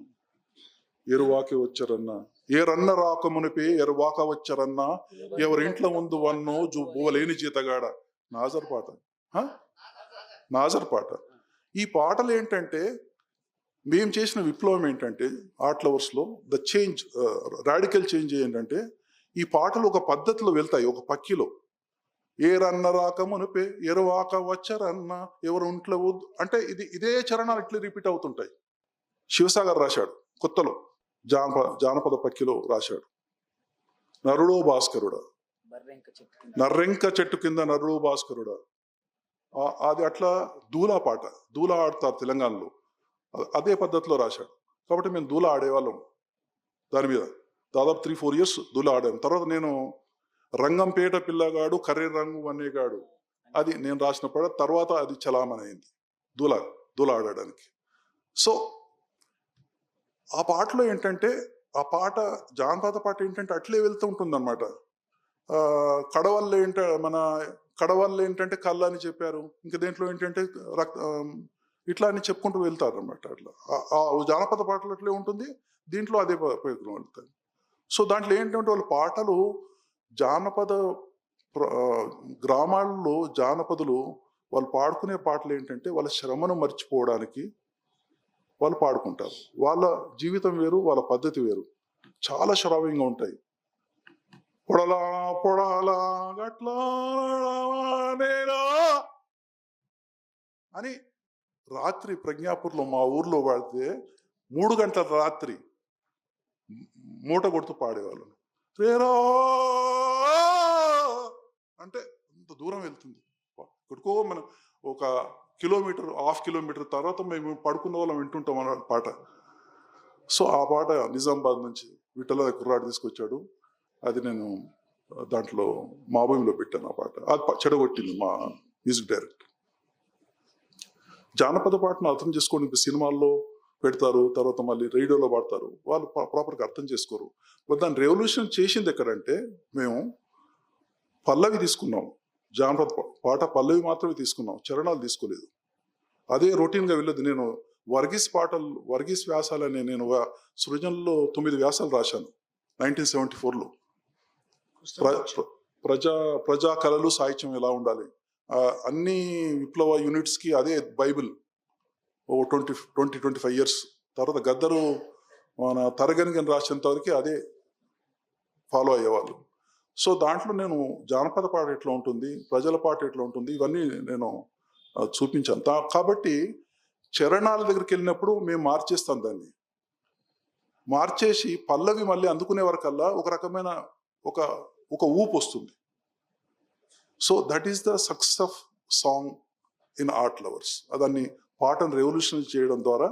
ఎరువాకి వచ్చారన్న ఏరన్న రాకమునిపే ఎరువాక వచ్చారన్న ఎవరింట్లో ముందు వన్నో బువ్వలేని జీతగాడ, నాజర్ పాట. ఈ పాటలు ఏంటంటే, మేము చేసిన విప్లవం ఏంటంటే ఆర్ట్ లవర్స్లో ద చేంజ్, రాడికల్ చేంజ్ ఏంటంటే, ఈ పాటలు ఒక పద్ధతిలో వెళ్తాయి, ఒక పక్కిలో. ఏరన్న రాకమునిపే ఎరువాక వచ్చారన్న ఎవరు ఇంట్లో అంటే ఇదే చరణాలు ఇట్లా రిపీట్ అవుతుంటాయి. శివసాగర్ రాశాడు కొత్తలో, జానపద పక్కిలో రాశాడు, నరుడో భాస్కరుడా, నర్రెంక చెట్టు కింద నరుడో భాస్కరుడా. అది అట్లా దూలా పాట, దూలా ఆడతారు తెలంగాణలో, అదే పద్ధతిలో రాశాడు. కాబట్టి మేము దూలా ఆడేవాళ్ళం. దాని మీద దాదాపు 3-4 years దూలా ఆడాను. తర్వాత నేను రంగంపేట పిల్లగాడు కర్రీ రంగు అనేగాడు, అది నేను రాసిన పాట. తర్వాత అది చలామణైంది దూలా ఆడడానికి. సో ఆ పాటలో ఏంటంటే, ఆ పాట జానపద పాట ఏంటంటే అట్లే వెళ్తూ ఉంటుంది అనమాట. కడవల్లో ఏంటంటే కళ్ళ అని చెప్పారు, ఇంకా దేంట్లో ఏంటంటే ఇట్లా అని చెప్పుకుంటూ వెళ్తారు అనమాట. అట్లా ఆ జానపద పాటలు అట్లే ఉంటుంది, దీంట్లో అదే ప్రయోజనం వెళ్తాయి. సో దాంట్లో ఏంటంటే వాళ్ళ పాటలు జానపద గ్రామాల్లో జానపదులు వాళ్ళు పాడుకునే పాటలు ఏంటంటే వాళ్ళ శ్రమను మర్చిపోవడానికి వాళ్ళు పాడుకుంటారు. వాళ్ళ జీవితం వేరు, వాళ్ళ పద్ధతి వేరు, చాలా శ్రావ్యంగా ఉంటాయి. పొడలా గట్లా అని రాత్రి ప్రజ్ఞాపూర్లో మా ఊర్లో వాడితే 3 గంటల రాత్రి మూట కొడుతూ పాడేవాళ్ళం. రేరా అంటే అంత దూరం వెళ్తుంది, ఇక్కడికో మనం ఒక కిలోమీటర్, 1/2 kilometer తర్వాత మేము పడుకున్న వాళ్ళం వింటుంటాం అన్న పాట. సో ఆ పాట నిజామాబాద్ నుంచి విఠల కుర్రాడు తీసుకొచ్చాడు, అది నేను దాంట్లో మాభూమిలో పెట్టాను. ఆ పాట అది చెడగొట్టింది మా మ్యూజిక్ డైరెక్టర్. జానపద పాటను అర్థం చేసుకోండి, సినిమాల్లో పెడతారు, తర్వాత మళ్ళీ రేడియోలో పాడతారు, వాళ్ళు ప్రాపర్గా అర్థం చేసుకోరు. దాన్ని రెవల్యూషన్ చేసింది ఎక్కడంటే, మేము పల్లవి తీసుకున్నాం, జానపద పాట పల్లవి మాత్రమే తీసుకున్నాం, చరణాలు తీసుకోలేదు. అదే రొటీన్గా వెళ్ళదు. నేను వర్గీస్ వ్యాసాలని నేను సృజనలో 9 వ్యాసాలు రాశాను 1974లో. ప్రజా కళలు సాహిత్యం ఎలా ఉండాలి, అన్ని విప్లవ యూనిట్స్కి అదే బైబిల్. 20-25 years తర్వాత గద్దరు మన తరగనిగని రాసేంత వరకు అదే ఫాలో అయ్యేవాళ్ళు. సో దాంట్లో నేను జానపద పాట ఎట్లా ఉంటుంది, ప్రజల పాట ఎట్లా ఉంటుంది, ఇవన్నీ నేను చూపించాను. కాబట్టి చరణాల దగ్గరికి వెళ్ళినప్పుడు మేము మార్చేస్తాం, దాన్ని మార్చేసి పల్లవి మళ్ళీ అందుకునే వరకల్లా ఒక రకమైన ఒక ఊపు వస్తుంది. So that is the success of song in art lovers. దాన్ని పాటను రెవల్యూషన్ చేయడం ద్వారా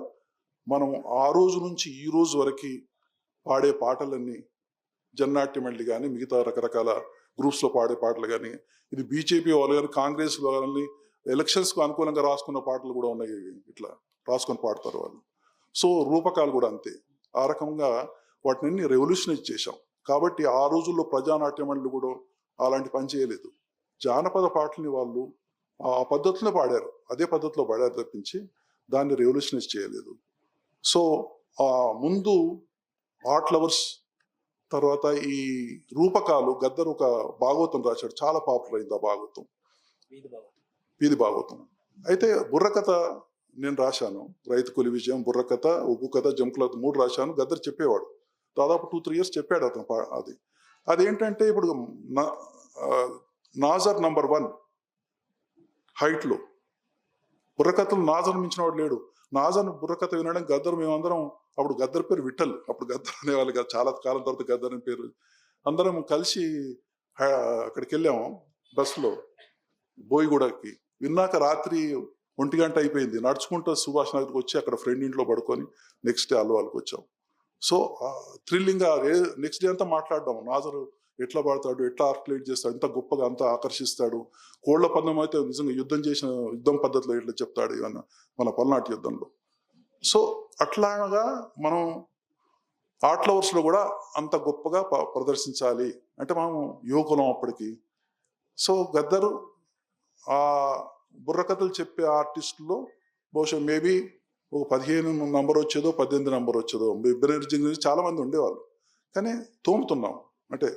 మనం ఆ రోజు నుంచి ఈ రోజు వరకు పాడే పాటలన్నీ జన్నాట్యమల్లి కానీ మిగతా రకరకాల గ్రూప్స్లో పాడే పాటలు కానీ, ఇది బీజేపీ వాళ్ళు కానీ, కాంగ్రెస్ వాళ్ళని ఎలక్షన్స్కు అనుకూలంగా రాసుకున్న పాటలు కూడా ఉన్నాయి. ఇట్లా రాసుకొని పాడతారు వాళ్ళు. సో రూపకాలు కూడా అంతే. ఆ రకంగా వాటిని రెవల్యూషనైజ్ చేశాం. కాబట్టి ఆ రోజుల్లో ప్రజానాట్య మండలి కూడా అలాంటి పని చేయలేదు. జానపద పాటల్ని వాళ్ళు ఆ పద్ధతిలో పాడారు, అదే పద్ధతిలో పాడారు తప్పించి దాన్ని రెవల్యూషనైజ్ చేయలేదు. సో ముందు ఆర్ట్ లవర్స్, తర్వాత ఈ రూపకాలు, గద్దర్ ఒక భాగవతం రాశాడు, చాలా పాపులర్ అయింది ఆ భాగవతం, వీధి భాగవతం. అయితే బుర్రకథ నేను రాశాను, రైతు కూలి విజయం, బుర్రకథ, ఉగ్గు కథ, జంకుల 3 రాశాను. గద్దర్ చెప్పేవాడు, దాదాపు 2-3 ఇయర్స్ చెప్పాడు అతను. అదేంటంటే ఇప్పుడు నాజర్ నంబర్ 1 హైట్లో, బుర్రకథలు నాజర్ మించిన వాడు లేడు. నాజర్ బుర్రకథ వినడం గద్దర్, మేమందరం, అప్పుడు గద్దర్ పేరు విఠల్, అప్పుడు గద్దర్ అనేవాళ్ళు కాదు, చాలా కాలం తర్వాత గద్దర్ అని పేరు. అందరం కలిసి అక్కడికి వెళ్ళాము బస్సులో బోయిగూడకి. విన్నాక రాత్రి 1 గంట అయిపోయింది. నడుచుకుంటూ సుభాష్ నగర్కి వచ్చి అక్కడ ఫ్రెండ్ ఇంట్లో పడుకొని నెక్స్ట్ డే అల్వాల్కి వచ్చాం. సో థ్రిల్లింగ్గా నెక్స్ట్ డే అంతా మాట్లాడడం, నాజరు ఎట్లా పడతాడు, ఎట్లా ఆర్టికులేట్ చేస్తాడు, ఎంత గొప్పగా అంతా ఆకర్షిస్తాడు. కోళ్ల పందెం అయితే నిజంగా యుద్ధం పద్ధతిలో ఎట్లా చెప్తాడు ఇవన్న మన పల్నాటి యుద్ధంలో. సో అట్లాగా మనం ఆర్ట్ లవర్స్లో కూడా అంత గొప్పగా ప్రదర్శించాలి అంటే మనం యువకులం అప్పటికి. సో గద్దరు ఆ బుర్రకథలు చెప్పే ఆర్టిస్టుల్లో బహుశా మేబీ ఒక 15 నంబర్ వచ్చేదో, 18 నంబర్ వచ్చేదో, బెనర్జీ చాలా మంది ఉండేవాళ్ళు. కానీ తోముతున్నాం అంటే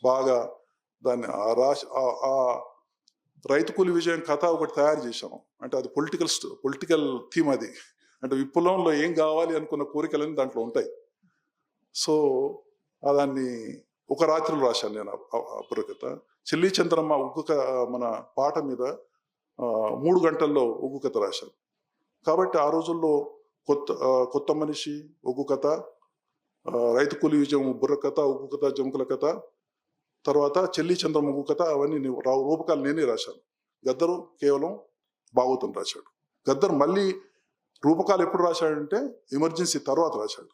బాగా దాన్ని ఆ రైతు కూలి విజయం కథ ఒకటి తయారు చేశాము. అంటే అది పొలిటికల్ థీమ్. అది అంటే విప్లవంలో ఏం కావాలి అనుకున్న కోరికలన్నీ దాంట్లో ఉంటాయి. సో దాన్ని ఒక రాత్రిలో రాశాను నేను ఆ బుర్రకథ. చెల్లి చంద్రమ్మ మన పాట మీద 3 గంటల్లో ఉగ్గు కథ రాశాను. కాబట్టి ఆ రోజుల్లో కొత్త మనిషి, ఉగ్గు కథ, రైతు కూలి విజయం, బుర్రకథ, ఉగ్గు కథ, జంకుల కథ, తర్వాత చెల్లి చంద్రమ్మ ఉగ్గు కథ, అవన్నీ రూపకాలు నేనే రాశాను. గద్దరు కేవలం భాగవతం రాశాడు. గద్దరు మళ్ళీ రూపకాలు ఎప్పుడు రాశాడంటే ఎమర్జెన్సీ తర్వాత రాశాడు.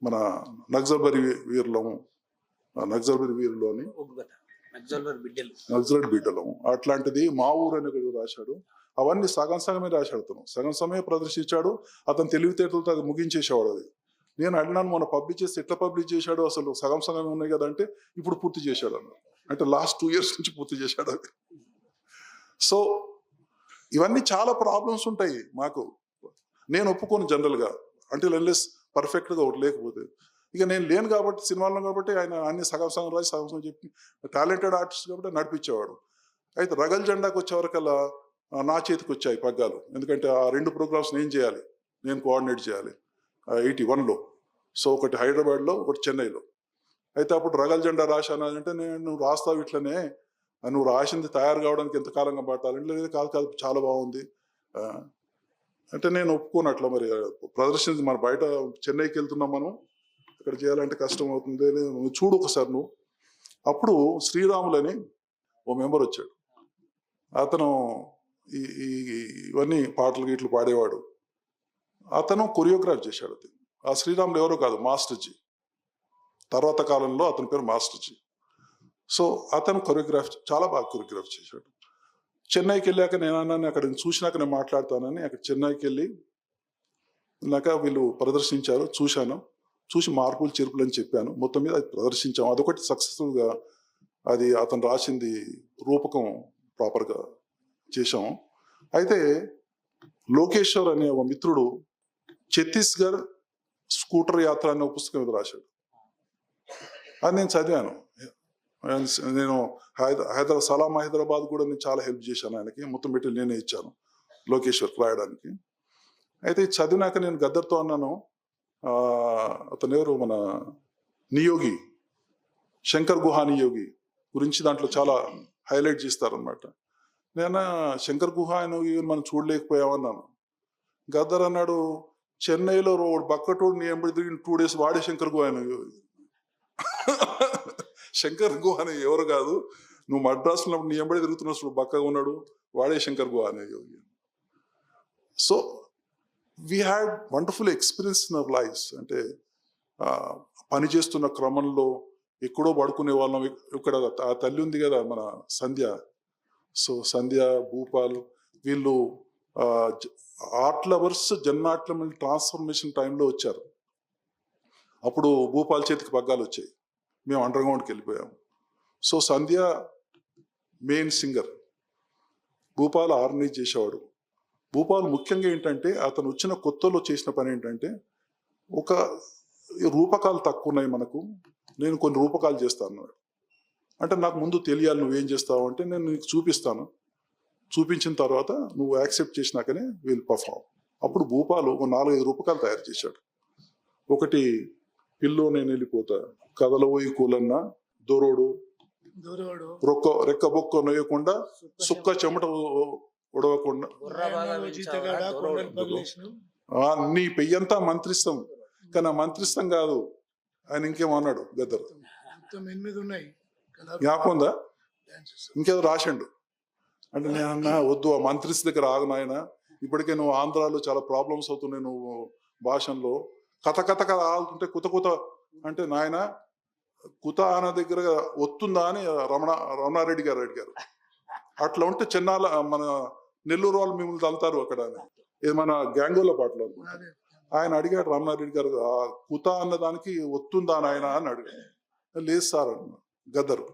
మన నక్సల్బరి వీరులోని నక్సలైట్ బిడ్డలు అట్లాంటిది, మా ఊరు అని రాశాడు. అవన్నీ సగమే రాశాడు అతను, సగం సమయం ప్రదర్శించాడు. అతను తెలివితేటలతో అది ముగించేసేవాడు. అది నేను అడిగినాను, మొన్న పబ్లిష్ చేస్తే ఎట్లా పబ్లిష్ చేశాడు, అసలు సగమే ఉన్నాయి కదా అంటే ఇప్పుడు పూర్తి చేశాడు అన్నారు. అంటే లాస్ట్ 2 years నుంచి పూర్తి చేశాడు అది. సో ఇవన్నీ చాలా ప్రాబ్లమ్స్ ఉంటాయి మాకు. నేను ఒప్పుకోను జనరల్గా, అంటే అన్లెస్ పర్ఫెక్ట్గా ఒకటి లేకపోతే. ఇక నేను లేను కాబట్టి, సినిమాలో కాబట్టి ఆయన అన్ని సగం రాసి సగం చెప్పి టాలెంటెడ్ ఆర్టిస్ట్ కాబట్టి నడిపించేవాడు. అయితే రగల్ జెండాకి వచ్చేవరకల్లా నా చేతికి వచ్చాయి పగ్గాలు. ఎందుకంటే ఆ 2 ప్రోగ్రామ్స్ నేను చేయాలి, నేను కోఆర్డినేట్ చేయాలి 81లో. సో ఒకటి హైదరాబాద్లో, ఒకటి చెన్నైలో. అయితే అప్పుడు రగల్ జెండా రాశాను అంటే, నువ్వు రాస్తావు ఇట్లనే, నువ్వు రాసింది తయారు కావడానికి ఎంత కాలంగా పట్టాలంటే, లేదు కాదు చాలా బాగుంది అంటే నేను ఒప్పుకోనట్లా. మరి ప్రదర్శన మన బయట చెన్నైకి వెళ్తున్నాం, మనం ఇక్కడ చేయాలంటే కష్టం అవుతుంది. నువ్వు చూడు ఒకసారి నువ్వు. అప్పుడు శ్రీరాములని ఓ మెంబర్ వచ్చాడు. అతను ఇవన్నీ పాటలు గీట్లు పాడేవాడు. అతను కొరియోగ్రాఫ్ చేశాడు. అది ఆ శ్రీరాములు ఎవరో కాదు, మాస్టర్జీ. తర్వాత కాలంలో అతని పేరు మాస్టర్జీ. సో అతను చాలా బాగా కొరియోగ్రాఫ్ చేశాడు. చెన్నైకి వెళ్ళాక నేను అన్నాను, అక్కడ చూసినాక నేను మాట్లాడతానని. అక్కడ చెన్నైకి వెళ్ళి వీళ్ళు ప్రదర్శించారు, చూసి మార్పులు చేర్పులు అని చెప్పాను. మొత్తం మీద అది ప్రదర్శించాము. అదొకటి సక్సెస్ఫుల్గా అది అతను రాసింది రూపకం ప్రాపర్గా చేశాము. అయితే లోకేశ్వర్ అనే ఒక మిత్రుడు ఛత్తీస్గఢ్ స్కూటర్ యాత్ర అనే పుస్తకం మీద రాశాడు. అది నేను చదివాను. నేను సలాం హైదరాబాద్ కూడా నేను చాలా హెల్ప్ చేశాను ఆయనకి. మొత్తం మెటీరియల్ నేనే ఇచ్చాను లోకేశ్వర్కి రాయడానికి. అయితే చదివినాక నేను గద్దర్తో అన్నాను, అతను ఎవరు, మన నియోగి, శంకర్ గుహ నియోగి గురించి దాంట్లో చాలా హైలైట్ చేస్తారనమాట. నేను శంకర్ గుహ మనం చూడలేకపోయామన్నాను. గద్దర్ అన్నాడు, చెన్నైలో బక్కటోడు నీ ఎంబడి తిరిగిన 2 days వాడే శంకర్ గుహ శంకర్ గుహ అని ఎవరు కాదు, నువ్వు మద్రాసులో నీ ఎంబడి తిరుగుతున్న బక్కగా ఉన్నాడు, వాడే శంకర్ గుహ అనే యోగి. So we had wonderful experience in our lifes. అంటే పనిచేస్తున్న క్రమంలో ఎక్కడో పడుకునే వాళ్ళం. ఇక్కడ ఆ తల్లి ఉంది కదా మన సంధ్య. సో సంధ్య, భూపాల్ వీళ్ళు ఆర్ట్ లవర్స్ జన్నాట్ల ట్రాన్స్ఫర్మేషన్ టైంలో వచ్చారు. అప్పుడు భూపాల్ చేతికి పగ్గాలు వచ్చాయి, మేము అండర్ గ్రౌండ్కి వెళ్ళిపోయాం. సో సంధ్య మెయిన్ సింగర్, భూపాల్ ఆర్గనైజ్ చేసేవాడు. భూపాల్ ముఖ్యంగా ఏంటంటే అతను వచ్చిన కొత్తలో చేసిన పని ఏంటంటే, ఒక రూపకాలు తక్కువ ఉన్నాయి మనకు, నేను కొన్ని రూపకాలు చేస్తాను అన్నాడు. అంటే నాకు ముందు తెలియాలి నువ్వేం చేస్తావు అంటే, నేను నీకు చూపిస్తాను, చూపించిన తర్వాత నువ్వు యాక్సెప్ట్ చేసినాకనే వీల్ పర్ఫామ్. అప్పుడు భూపాలు ఒక 4-5 రూపకాలు తయారు చేశాడు. ఒకటి పిల్లో నేను వెళ్ళిపోతా, కథలో పోయి కూలన్న, దొరోడు, రెక్క బొక్క నొయ్యకుండా, సుక్క చెమట ఉడవకుండా, నీ పెయ్యంతా మంత్రిస్తాం, కానీ ఆ మంత్రిస్తాం కాదు ఆయన ఇంకేమన్నాడు గద్దర్, జ్ఞాపకం ఉందా? ఇంకేదో రాసిండు. అంటే నేను అన్నా వద్దు, ఆ మంత్రిస్ దగ్గర ఆగు నాయన, ఇప్పటికే నువ్వు ఆంధ్రాలో చాలా ప్రాబ్లమ్స్ అవుతున్నాయి, నువ్వు భాషల్లో కథ ఆలుతుంటే కుత అంటే నాయన కుత అన్న దగ్గర వస్తుందా అని రమణారెడ్డి గారు అడిగారు. అట్లా ఉంటే చెన్నాల మన నెల్లూరు వాళ్ళు మిమ్మల్ని తల్తారు అక్కడ అని, ఇది మన గ్యాంగోల పాటలో ఆయన అడిగాడు రమణారెడ్డి గారు, ఆ కుత అన్న దానికి వస్తుందా నాయన అని అడిగాడు. లేదు సార్ అన్న గద్దరు,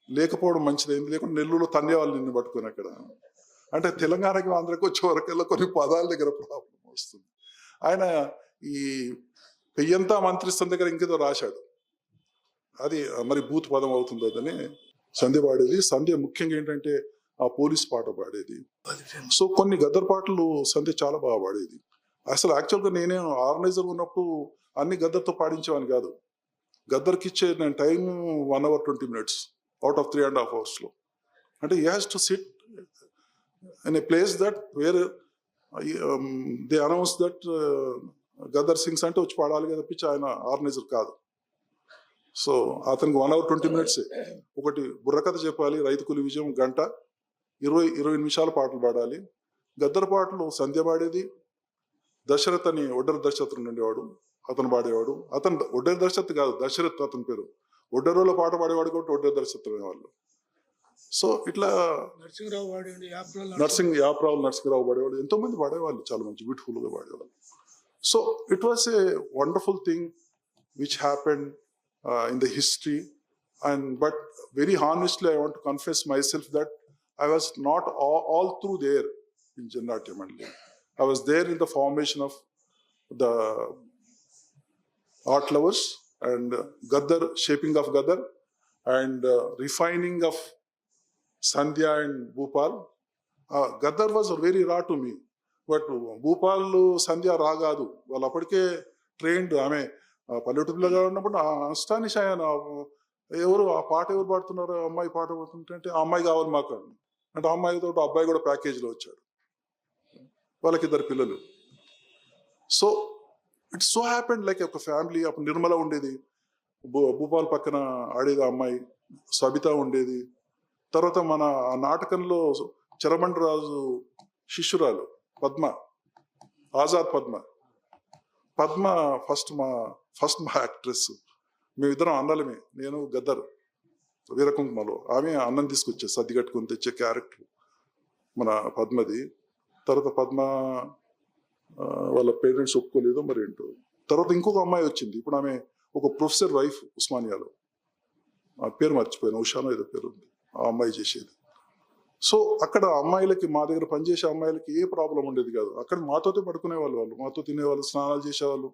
లేకపోవడం మంచిదైంది, లేకుంటే నెల్లూరులో తన్నేవాళ్ళు నిన్ను పట్టుకుని అక్కడ. అంటే తెలంగాణకి ఆంధ్రాకి వచ్చే వరకల్లా కొన్ని పదాల దగ్గర ప్రాబ్లం వస్తుంది. ఆయన ఈ పెయ్యంతా మంత్రిత్వం దగ్గర ఇంకేదో రాశాడు, అది మరి బూత్ పదం అవుతుంది అదని సంధ్య పాడేది. సంధ్య ముఖ్యంగా ఏంటంటే ఆ పోలీస్ పాట పాడేది. సో కొన్ని గద్దర్ పాటలు సంధ్య చాలా బాగా పాడేది. అసలు యాక్చువల్గా నేనే ఆర్గనైజర్ ఉన్నప్పుడు అన్ని గద్దర్తో పాడించేవాని కాదు. గద్దర్కి ఇచ్చే నేను time 1 hour 20 minutes out of 3.5 hours లో. అంటే he has to sit in a place that where they announce that Gaddar sings అంటే వచ్చి పాడాలి కదా, పిచ్చి ఆయన ఆర్గనైజర్ కాదు. సో అతనికి 1 hour 20 minutes ఒకటి బుర్రకథ చెప్పాలి, రైతు కూలి విజయం గంట 20 నిమిషాల పాటలు పాడాలి. గద్దర్ పాటలు సంధ్య పాడేది. దశరథ్ అని ఒడ్డర్ దశరథ్ ఉండేవాడు, అతను పాడేవాడు. అతను ఒడ్డర్ దశరథ్ కాదు, దశరథ్ అతని పేరు. ఒడ్డరోలో పాట పాడేవాడు కాబట్టి ఒడ్డర్ దశరథ్ అనేవాళ్ళు. సో ఇట్లా యాప్రావు నరసింహరావు పాడేవాడు, ఎంతో మంది పాడేవాళ్ళు, చాలా మంచి బ్యూటిఫుల్ గా పాడేవాళ్ళు. So it was a wonderful thing which happened in the history, and but very honestly I want to confess myself that I was not all through there in Jannatyam only. I was there in the formation of the art lovers and Gaddar, shaping of Gaddar, and refining of Sandhya and Bhupal. Gaddar was very raw to me, but Bhupal Sandhya రా కాదు, వాళ్ళు అప్పటికే trained. ఆమె పల్లెటూరులో ఉన్నప్పుడు అస్టానిష్ అయ్యాను, ఎవరు ఆ పాట ఎవరు పాడుతున్నారు, అమ్మాయి పాట పాడుతుంటే ఆ అమ్మాయి కావాలి మాకు అంటే ఆ అమ్మాయితో అబ్బాయి కూడా ప్యాకేజీలో వచ్చాడు, వాళ్ళకి 2 పిల్లలు. So it's so happened like ఒక ఫ్యామిలీ. అప్పుడు నిర్మల ఉండేది, భూపాల్ పక్కన ఆడేది అమ్మాయి, సబిత ఉండేది. తర్వాత మన ఆ నాటకంలో చెరమండి రాజు శిష్యురాలు పద్మ, ఆజాద్ పద్మ ఫస్ట్ మా యాక్ట్రెస్. మేమిద్దరం అన్నలమే, నేను గద్దర్ వీరకుంకుమలో. ఆమె అన్నం తీసుకొచ్చేది, సర్ది కట్టుకొని తెచ్చే క్యారెక్టర్ మన పద్మది. తర్వాత పద్మ వాళ్ళ పేరెంట్స్ ఒప్పుకోలేదు మరి ఏంటో. తర్వాత ఇంకొక అమ్మాయి వచ్చింది, ఇప్పుడు ఆమె ఒక ప్రొఫెసర్ వైఫ్ ఉస్మానియాలో, ఆ పేరు మర్చిపోయాను, ఉషానో ఏదో పేరు ఉంది, ఆ అమ్మాయి చేసేది. సో అక్కడ అమ్మాయిలకి, మా దగ్గర పనిచేసే అమ్మాయిలకి ఏ ప్రాబ్లం ఉండేది కాదు. అక్కడ మాతోనే పడుకునేవాళ్ళు, వాళ్ళు మాతో తినేవాళ్ళు, స్నానాలు చేసేవాళ్ళు.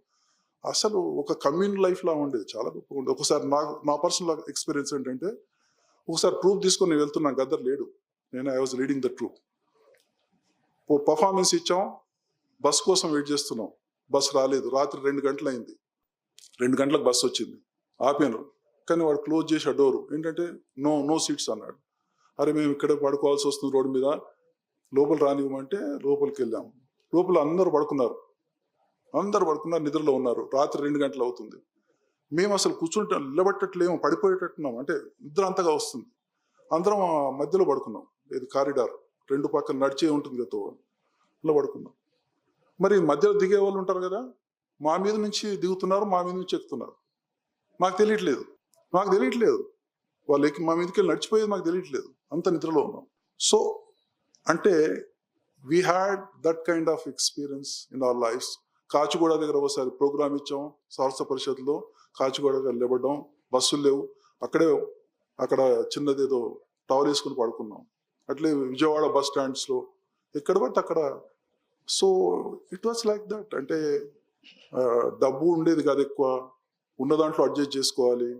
అసలు ఒక కమ్యూనల్ లైఫ్ లా ఉండేది, చాలా గొప్పగా ఉండేది. ఒకసారి నా పర్సనల్ ఎక్స్పీరియన్స్ ఏంటంటే, ఒకసారి ట్రూప్ తీసుకొని నేను వెళ్తున్నాను, గద్దర్ లేడు, నేను I was leading the troupe. Performance ఇచ్చాం, బస్ కోసం వెయిట్ చేస్తున్నాం, బస్ రాలేదు. రాత్రి 2 గంటలు అయింది, 2 గంటలకు బస్సు వచ్చింది. ఆపాను, కానీ వాడు క్లోజ్ చేసి ఆ డోరు ఏంటంటే నో సీట్స్ అన్నాడు. అరే మేము ఇక్కడ పడుకోవాల్సి వస్తుంది రోడ్డు మీద, లోపల రానివ్వమంటే లోపలికి వెళ్ళాము. లోపల అందరూ పడుకున్నారు, నిద్రలో ఉన్నారు. రాత్రి 2 గంటలు అవుతుంది. మేము అసలు కూర్చుంటాం, నిలబట్టట్లేము, పడిపోయేటట్టున్నాం, అంటే నిద్ర అంతగా వస్తుంది. అందరం మధ్యలో పడుకున్నాం, ఇది కారిడార్ 2 పక్కన నడిచే ఉంటుంది కదా, ఇలా పడుకున్నాం. మరి మధ్యలో దిగే వాళ్ళు ఉంటారు కదా, మా మీద నుంచి దిగుతున్నారు, మా మీద నుంచి ఎక్కుతున్నారు, మాకు తెలియట్లేదు. మాకు తెలియట్లేదు. వాళ్ళు మా మీదకి వెళ్ళి నడిచిపోయేది మాకు తెలియట్లేదు, అంత నిద్రలో ఉన్నాం. సో అంటే we had that kind of experience in our lives. Kachiguda దగ్గర ఒకసారి ప్రోగ్రామ్ ఇచ్చాం సారస్వ పరిషత్లో. కాచిగూడ దగ్గర లేవడం, బస్సులు లేవు, అక్కడ చిన్నదేదో టవల్ వేసుకుని పడుకున్నాం. అట్లే విజయవాడ బస్ స్టాండ్స్లో ఎక్కడ పడితే అక్కడ. So it was like that. అంటే డబ్బు ఉండేది కాదు ఎక్కువ, ఉన్న దాంట్లో అడ్జస్ట్ చేసుకోవాలి.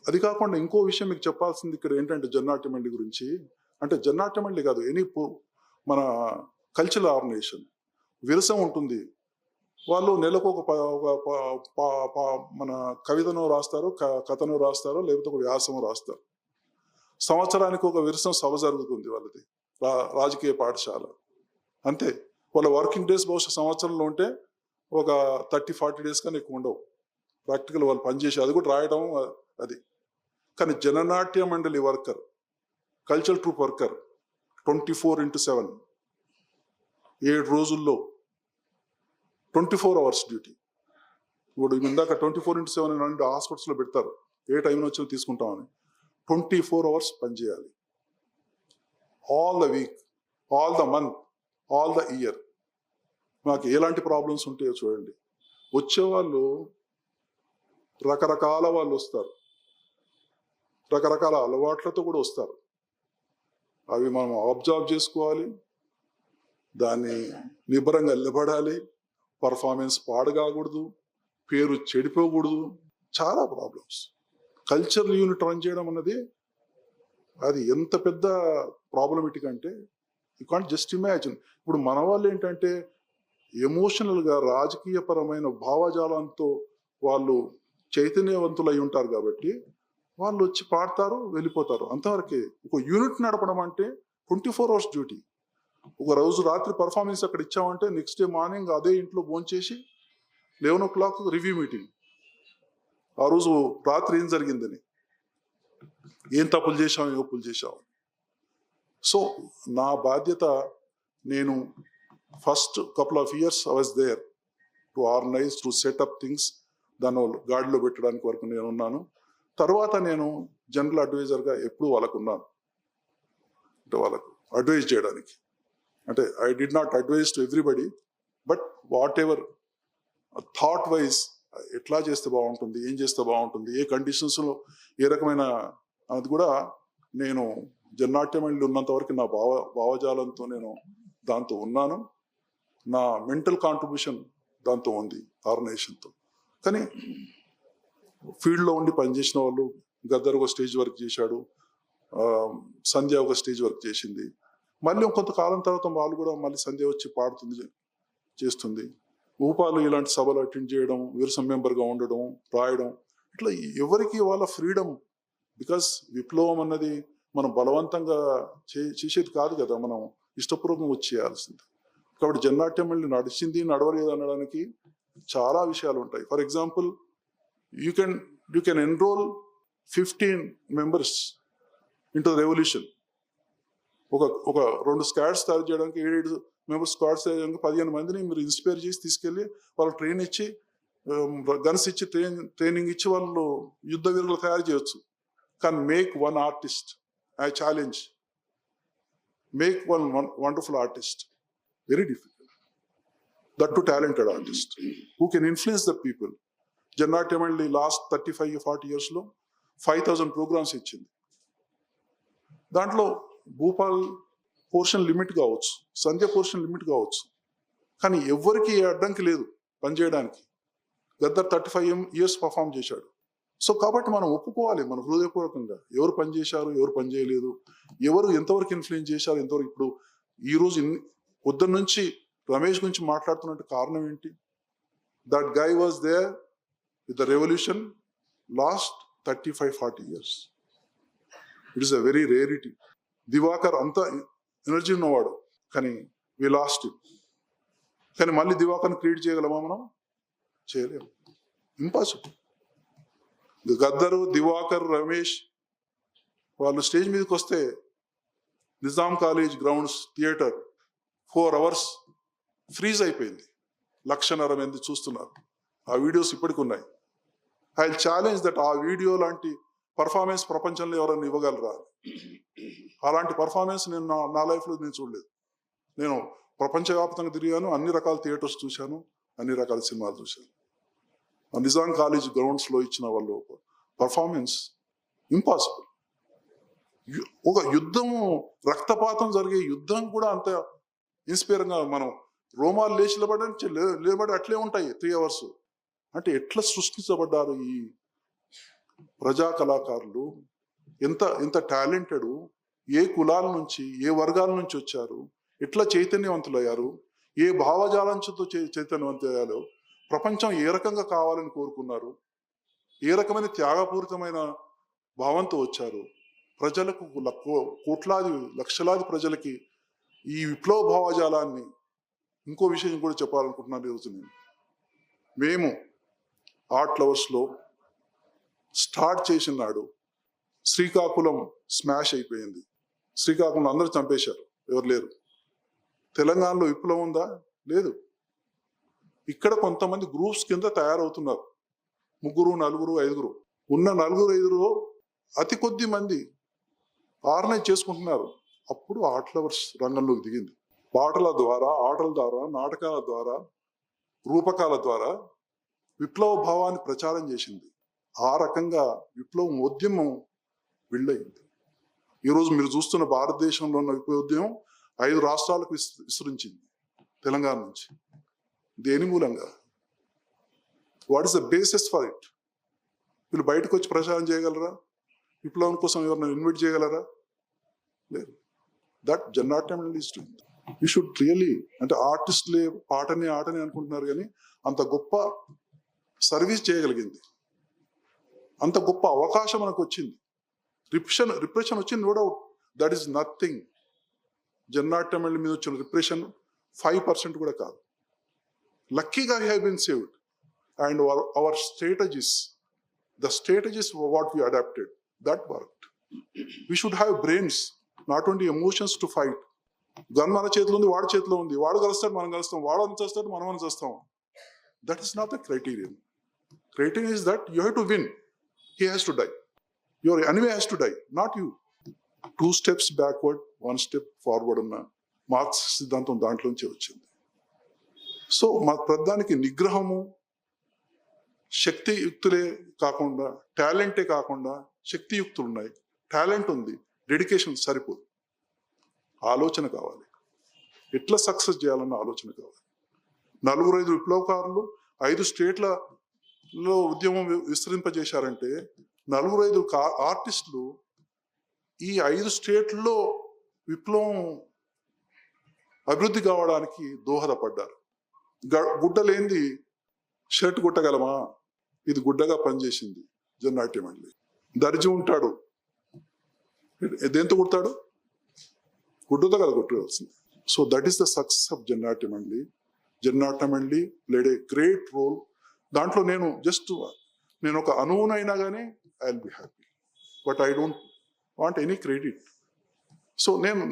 అది కాకుండా ఇంకో విషయం మీకు చెప్పాల్సింది ఇక్కడ ఏంటంటే జన్నాట్య మండలి గురించి. అంటే జన్నాట్య మండలి కాదు, ఎనీ మన కల్చరల్ ఆర్గనైజేషన్ విరసం ఉంటుంది. వాళ్ళు నెలకు మన కవితను రాస్తారు, కథను రాస్తారు, లేకపోతే ఒక వ్యాసము రాస్తారు. సంవత్సరానికి ఒక విరసం సభ జరుగుతుంది వాళ్ళది, రాజకీయ పాఠశాల. అంతే. వాళ్ళ వర్కింగ్ డేస్ బహుశా సంవత్సరంలో ఉంటే ఒక 30-40 డేస్ కానీ ఎక్కువ ఉండవు. ప్రాక్టికల్ వాళ్ళు పనిచేసి అది కూడా రాయడం అది. కానీ జననాట్య మండలి వర్కర్, కల్చరల్ ట్రూప్ వర్కర్ 24/7, 7 రోజుల్లో 24 అవర్స్ డ్యూటీ. ఇప్పుడు ఇందాక 24/7 అని హాస్పిటల్స్లో పెడతారు, ఏ టైం వచ్చినా తీసుకుంటామని. 24 అవర్స్ పనిచేయాలి. All the week, all the month, all the year. మాకు ఎలాంటి ప్రాబ్లమ్స్ ఉంటాయో చూడండి. వచ్చేవాళ్ళు రకరకాల వాళ్ళు వస్తారు, రకరకాల అలవాట్లతో కూడా వస్తారు. అవి మనం అబ్జర్వ్ చేసుకోవాలి, దాన్ని నిబ్బరంగా నిలబడాలి. పర్ఫార్మెన్స్ పాడుకాకూడదు, పేరు చెడిపోకూడదు. చాలా ప్రాబ్లమ్స్. కల్చరల్ యూనిట్ రన్ చేయడం అన్నది అది ఎంత పెద్ద ప్రాబ్లమేటిక్ అంటే యూ కాంట్ జస్ట్ ఇమాజిన్. ఇప్పుడు మన వాళ్ళు ఏంటంటే ఎమోషనల్గా రాజకీయపరమైన భావజాలంతో వాళ్ళు చైతన్యవంతులు అయి ఉంటారు కాబట్టి వాళ్ళు వచ్చి పాడతారు, వెళ్ళిపోతారు, అంతవరకే. ఒక యూనిట్ నడపడం అంటే 24 అవర్స్ డ్యూటీ. ఒక రోజు రాత్రి పర్ఫార్మెన్స్ అక్కడ ఇచ్చామంటే నెక్స్ట్ డే మార్నింగ్ అదే ఇంట్లో భోంచేసి 11 o'clock రివ్యూ మీటింగ్. ఆ రోజు రాత్రి ఏం జరిగిందని, ఏం తప్పులు చేశాం, ఏం ఒప్పులు చేశాం. సో నా బాధ్యత, నేను first couple of years I was there to organize, to set up things. దాన్ని గాడిలో పెట్టడానికి వరకు నేను ఉన్నాను. తర్వాత నేను జనరల్ అడ్వైజర్గా ఎప్పుడు వాళ్ళకు ఉన్నాను, అంటే వాళ్ళకు అడ్వైజ్ చేయడానికి. అంటే I did not advise to everybody, but whatever thought wise ఎట్లా చేస్తే బాగుంటుంది, ఏం చేస్తే బాగుంటుంది, ఏ కండిషన్స్లో ఏ రకమైన, అది కూడా నేను జన్నాట్య మండలి ఉన్నంత వరకు నా భావజాలంతో నేను దాంతో ఉన్నాను. నా మెంటల్ కాంట్రిబ్యూషన్ దాంతో ఉంది ఆర్గనైజేషన్తో. కానీ ఫీల్డ్లో ఉండి పనిచేసిన వాళ్ళు, గద్దర్ ఒక స్టేజ్ వర్క్ చేశాడు, సంధ్య ఒక స్టేజ్ వర్క్ చేసింది. మళ్ళీ కొంతకాలం తర్వాత వాళ్ళు కూడా మళ్ళీ సంధ్య వచ్చి పాడుతుంది, చేస్తుంది. ఊపాలు ఇలాంటి సభలు అటెండ్ చేయడం, విరసం మెంబర్గా ఉండడం, రాయడం, ఇట్లా ఎవరికి వాళ్ళ ఫ్రీడమ్. బికాస్ విప్లవం అన్నది మనం బలవంతంగా చేసేది కాదు కదా, మనం ఇష్టపూర్వకంగా వచ్చి చేయాల్సింది. కాబట్టి జన్నాట్య మండలి నడిచింది నడవలేదు అనడానికి చాలా విషయాలు ఉంటాయి. For example, you can enrol 15 members into revolution. ఒక 2 స్క్వాడ్స్ తయారు చేయడానికి 7 members స్క్వాడ్స్ తయారు చేయడానికి 15 మందిని మీరు ఇన్స్పైర్ చేసి తీసుకెళ్ళి వాళ్ళు ట్రైన్ ఇచ్చి, గన్స్ ఇచ్చి, ట్రైనింగ్ ఇచ్చి వాళ్ళు యుద్ధ వీరులు తయారు చేయొచ్చు. కానీ make one artist, I challenge, make one wonderful artist, very difficult. That to talented artist who can influence the people. Jana Natya Mandali last 35-40 yearsలో 5,000 programmes ఇచ్చింది. దాంట్లో భూపాల్ పోర్షన్ లిమిట్ కావచ్చు, సంధ్య పోర్షన్ లిమిట్ కావచ్చు, కానీ ఎవరికి ఏ అడ్డంకి లేదు పనిచేయడానికి. గద్దర్ 35 years పర్ఫామ్ చేశాడు. సో కాబట్టి మనం ఒప్పుకోవాలి మన హృదయపూర్వకంగా, ఎవరు పనిచేశారు, ఎవరు పనిచేయలేదు, ఎవరు ఎంతవరకు ఇన్ఫ్లుయెన్స్ చేశారు, ఎంతవరకు. ఇప్పుడు ఈరోజు పొద్దున్న నుంచి రమేష్ గురించి మాట్లాడుతున్నట్టు కారణం ఏంటి? That guy was there with the revolution last 35-40 years. It is a very rarity. Diwakar అంత ఎనర్జీ ఉన్నవాడు, కానీ వి లాస్ట్ ఇట్. కానీ మళ్ళీ దివాకర్ని క్రియేట్ చేయగలమా మనం? చేయలేము, ఇంపాసిబుల్. గద్దరు, దివాకర్, రమేష్ వాళ్ళు స్టేజ్ మీదకి వస్తే Nizam college grounds theatre 4 hours freeze అయిపోయింది. 1,50,000 మంది చూస్తున్నారు. ఆ వీడియోస్ ఇప్పటికి ఉన్నాయి. ఐ ఛాలెంజ్ దట్ ఆ వీడియో లాంటి పర్ఫార్మెన్స్ ప్రపంచంలో ఎవరైనా ఇవ్వగలరా? అలాంటి పర్ఫార్మెన్స్ నేను నా లైఫ్లో నేను చూడలేదు. నేను ప్రపంచవ్యాప్తంగా తిరిగాను, అన్ని రకాల థియేటర్స్ చూశాను, అన్ని రకాల సినిమాలు చూశాను. నిజాం కాలేజ్ గ్రౌండ్స్లో ఇచ్చిన వాళ్ళు పర్ఫార్మెన్స్ ఇంపాసిబుల్. ఒక యుద్ధం, రక్తపాతం జరిగే యుద్ధం కూడా అంత ఇన్స్పైరింగ్గా మనం రోమాలు లేబడి అట్లే ఉంటాయి 3 hours. అంటే ఎట్లా సృష్టించబడ్డారు ఈ ప్రజా కళాకారులు, ఎంత టాలెంటెడ్, ఏ కులాల నుంచి ఏ వర్గాల నుంచి వచ్చారు, ఎట్లా చైతన్యవంతులయ్యారు, ఏ భావజాలంతో చైతన్యవంతయ్యారో, ప్రపంచం ఏ రకంగా కావాలని కోరుకున్నారు, ఏ రకమైన త్యాగపూరితమైన భావంతో వచ్చారు, ప్రజలకు కోట్లాది లక్షలాది ప్రజలకి ఈ విప్లవ భావజాలాన్ని. ఇంకో విషయం కూడా చెప్పాలనుకుంటున్నాను ఈరోజు మేము ఆర్ట్ లవర్స్లో స్టార్ట్ చేసిన నాడు శ్రీకాకుళం స్మాష్ అయిపోయింది. శ్రీకాకుళం అందరూ చంపేశారు, ఎవరు లేరు. తెలంగాణలో విప్లవం ఉందా? లేదు. ఇక్కడ కొంతమంది గ్రూప్స్ కింద తయారవుతున్నారు, 3, 4, 5. ఉన్న 4, 5 అతి కొద్ది మంది ఆర్గనైజ్ చేసుకుంటున్నారు. అప్పుడు ఆర్ట్ లవర్స్ రంగంలోకి దిగింది. పాటల ద్వారా, ఆటల ద్వారా, నాటకాల ద్వారా, రూపకాల ద్వారా విప్లవ భావాన్ని ప్రచారం చేసింది. ఆ రకంగా విప్లవం ఉద్యమం వెళ్ళయింది. ఈరోజు మీరు చూస్తున్న భారతదేశంలో ఉన్న విప్లవోద్యమం 5 రాష్ట్రాలకు విస్తరించింది తెలంగాణ నుంచి. దేని మూలంగా? What is the basis for it? వీళ్ళు బయటకు వచ్చి ప్రచారం చేయగలరా? విప్లవం కోసం ఎవరైనా ఇన్వైట్ చేయగలరా? లేదు. That Jana Natyam is doing. You should really, అంటే ఆర్టిస్టులే ఆటని అనుకుంటున్నారు, కానీ అంత గొప్ప సర్వీస్ చేయగలిగింది, అంత గొప్ప అవకాశం మనకు వచ్చింది. రిప్రెషన్ వచ్చింది, no doubt, that is nothing. Jana Natyam మీద వచ్చిన రిప్రెషన్ 5% కూడా కాదు. లక్కీగా we have been saved. And our strategies, the strategies what we adapted, that worked. We should have brains, not only emotions to fight. Gun మన చేతిలో ఉంది, వాడి చేతిలో ఉంది, వాడు కలుస్తాడు, మనం కలుస్తాం, వాడు చేస్తాడు, మనం చేస్తాం. That is not the criterion. Criterion is that you have to win. He has to die. Your enemy has to die, not you. 2 steps backward, 1 step forward అన్న మార్క్స్ సిద్ధాంతం దాంట్లోంచి వచ్చింది. సో మా ప్రధానికి నిగ్రహము, శక్తియుక్తులే కాకుండా, టాలెంటే కాకుండా శక్తియుక్తులు ఉన్నాయి. టాలెంట్ ఉంది, డెడికేషన్ సరిపోదు. ఆలోచన కావాలి, ఎట్లా సక్సెస్ చేయాలన్న ఆలోచన కావాలి. 4, 5 విప్లవకారులు 5 స్టేట్లలో ఉద్యమం విస్తరింపజేశారంటే 4, 5 ఆర్టిస్టులు ఈ 5 స్టేట్లలో విప్లవం అభివృద్ధి కావడానికి దోహదపడ్డారు. గుడ్డలేంది షర్ట్ కుట్టగలమా? ఇది గుడ్డగా పనిచేసింది జన్నాట్యం అండి. దర్జీ ఉంటాడు, దేంతో కుడతాడు? గుడ్డతో కదా కుట్టవలసింది. So that is the success of Jana Natyam అండి. జన్నాట్యం అండి ప్లేడ్ ఏ గ్రేట్ రోల్. దాంట్లో నేను ఒక అణువునైనా కానీ I will be happy, but I don't want any credit. So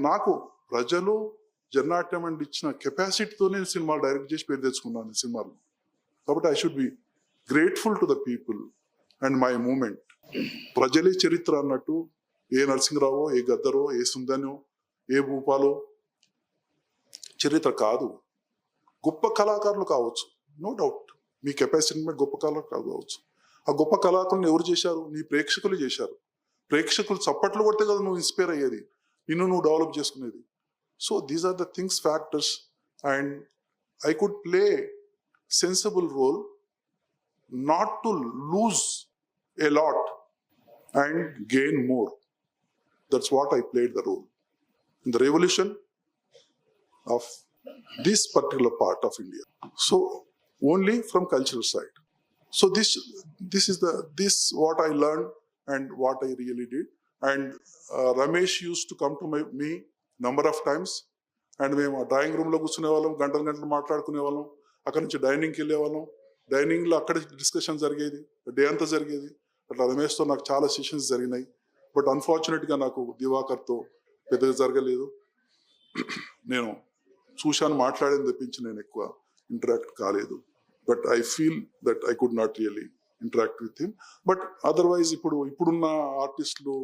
నాకు ప్రజలు జన్నాట్యం అండి ఇచ్చిన కెపాసిటీతో నేను సినిమాలు డైరెక్ట్ చేసి పేరు తెచ్చుకున్నాను సినిమాలు. కాబట్టి I should be grateful to the people and my movement. ప్రజలే చరిత్ర అన్నట్టు ఏ నరసింహరావో, ఏ గద్దరో, ఏ సుందనో, ఏ భూపాలో చరిత్ర కాదు. గొప్ప కళాకారులు కావచ్చు, నో డౌట్, మీ కెపాసిటీ మీద గొప్ప కళాకారులు కావచ్చు. ఆ గొప్ప కళాకారులను ఎవరు చేశారు? నీ ప్రేక్షకులు చేశారు. ప్రేక్షకులు చప్పట్లు కొడితే కదా నువ్వు ఇన్స్పైర్ అయ్యేది, నువ్వు డెవలప్ చేసుకునేది. So these are the things, factors, and I could play sensible role, not to lose a lot and gain more. That's what I played the role in the revolution of this particular part of India. So only from cultural side. So this is what I learned and what I really did. And Ramesh used to come to me number of times, and మేము drawing room లో కూర్చునే వాళ్ళం, గంటలు మాట్లాడుకునే వాళ్ళం. అక్కడ నుంచి డైనింగ్కి వెళ్ళే వాళ్ళం. డైనింగ్లో అక్కడ డిస్కషన్ జరిగేది, డే అంతా జరిగేది. అట్లా రమేష్తో నాకు చాలా సెషన్స్ జరిగినాయి. బట్ అన్ఫార్చునేట్గా నాకు దివాకర్తో పెద్దగా జరగలేదు. నేను చూశాను, మాట్లాడేది తప్పించి నేను ఎక్కువ ఇంటరాక్ట్ కాలేదు. But I feel that I could not really interact with him. But otherwise, ఇప్పుడున్న ఆర్టిస్టులు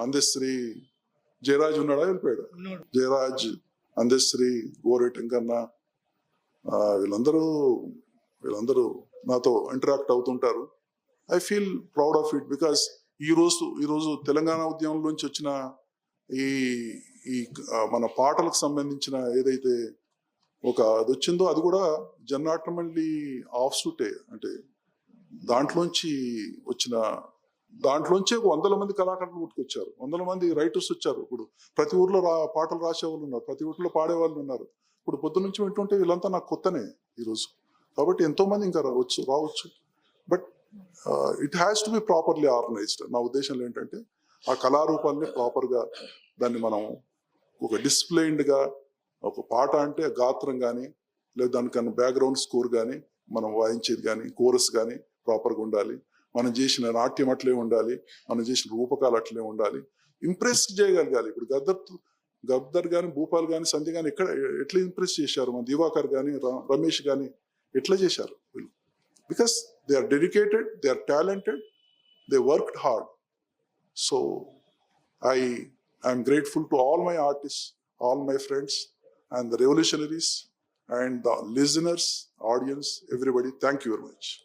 అందశ్రీ జయరాజ్ ఉన్నాడా వెళ్ళిపోయాడు. జయరాజ్, అందశ్రీ, గోరెట్ వెంకన్న వీళ్ళందరూ నాతో ఇంటరాక్ట్ అవుతుంటారు. I feel proud of it because ఈరోజు తెలంగాణ ఉద్యమంలోంచి వచ్చిన ఈ మన పాటలకు సంబంధించిన ఏదైతే అది వచ్చిందో అది కూడా జన్నాటమల్లి ఆఫ్ సూటే. అంటే దాంట్లోంచి 100 మంది కళాకారులు పుట్టుకొచ్చారు, 100 మంది రైటర్స్ వచ్చారు. ఇప్పుడు ప్రతి ఊర్లో పాటలు రాసేవాళ్ళు ఉన్నారు, ప్రతి ఊర్లో పాడేవాళ్ళు ఉన్నారు. ఇప్పుడు పొద్దు నుంచి వింటుంటే వీళ్ళంతా నాకు కొత్తనే ఈరోజు. కాబట్టి ఎంతో మంది ఇంకా రావచ్చు. But it has to be properly organised. నా ఉద్దేశంలో ఏంటంటే ఆ కళారూపాన్ని ప్రాపర్గా దాన్ని మనం ఒక డిసిప్లైన్డ్గా, ఒక పాట అంటే గాత్రం కానీ లేదా దానికన్నా బ్యాక్గ్రౌండ్ స్కోర్ కానీ మనం వాయించేది కానీ కోరస్ కానీ ప్రాపర్గా ఉండాలి. మనం చేసిన నాట్యం అట్లే ఉండాలి, మనం చేసిన రూపకాలు అట్లే ఉండాలి, ఇంప్రెస్ చేయగలగాలి. ఇప్పుడు గద్దర్ కానీ, భూపాల్ కానీ, సంధ్య కానీ ఎట్లా ఇంప్రెస్ చేశారు, మన దివాకర్ కానీ, రమేష్ కానీ ఎట్లా చేశారు వీళ్ళు? Because they are dedicated, they are talented, they worked hard. So I'm grateful to all my artist, all my friends and the revolutionaries and the listeners, audience, everybody. Thank you very much.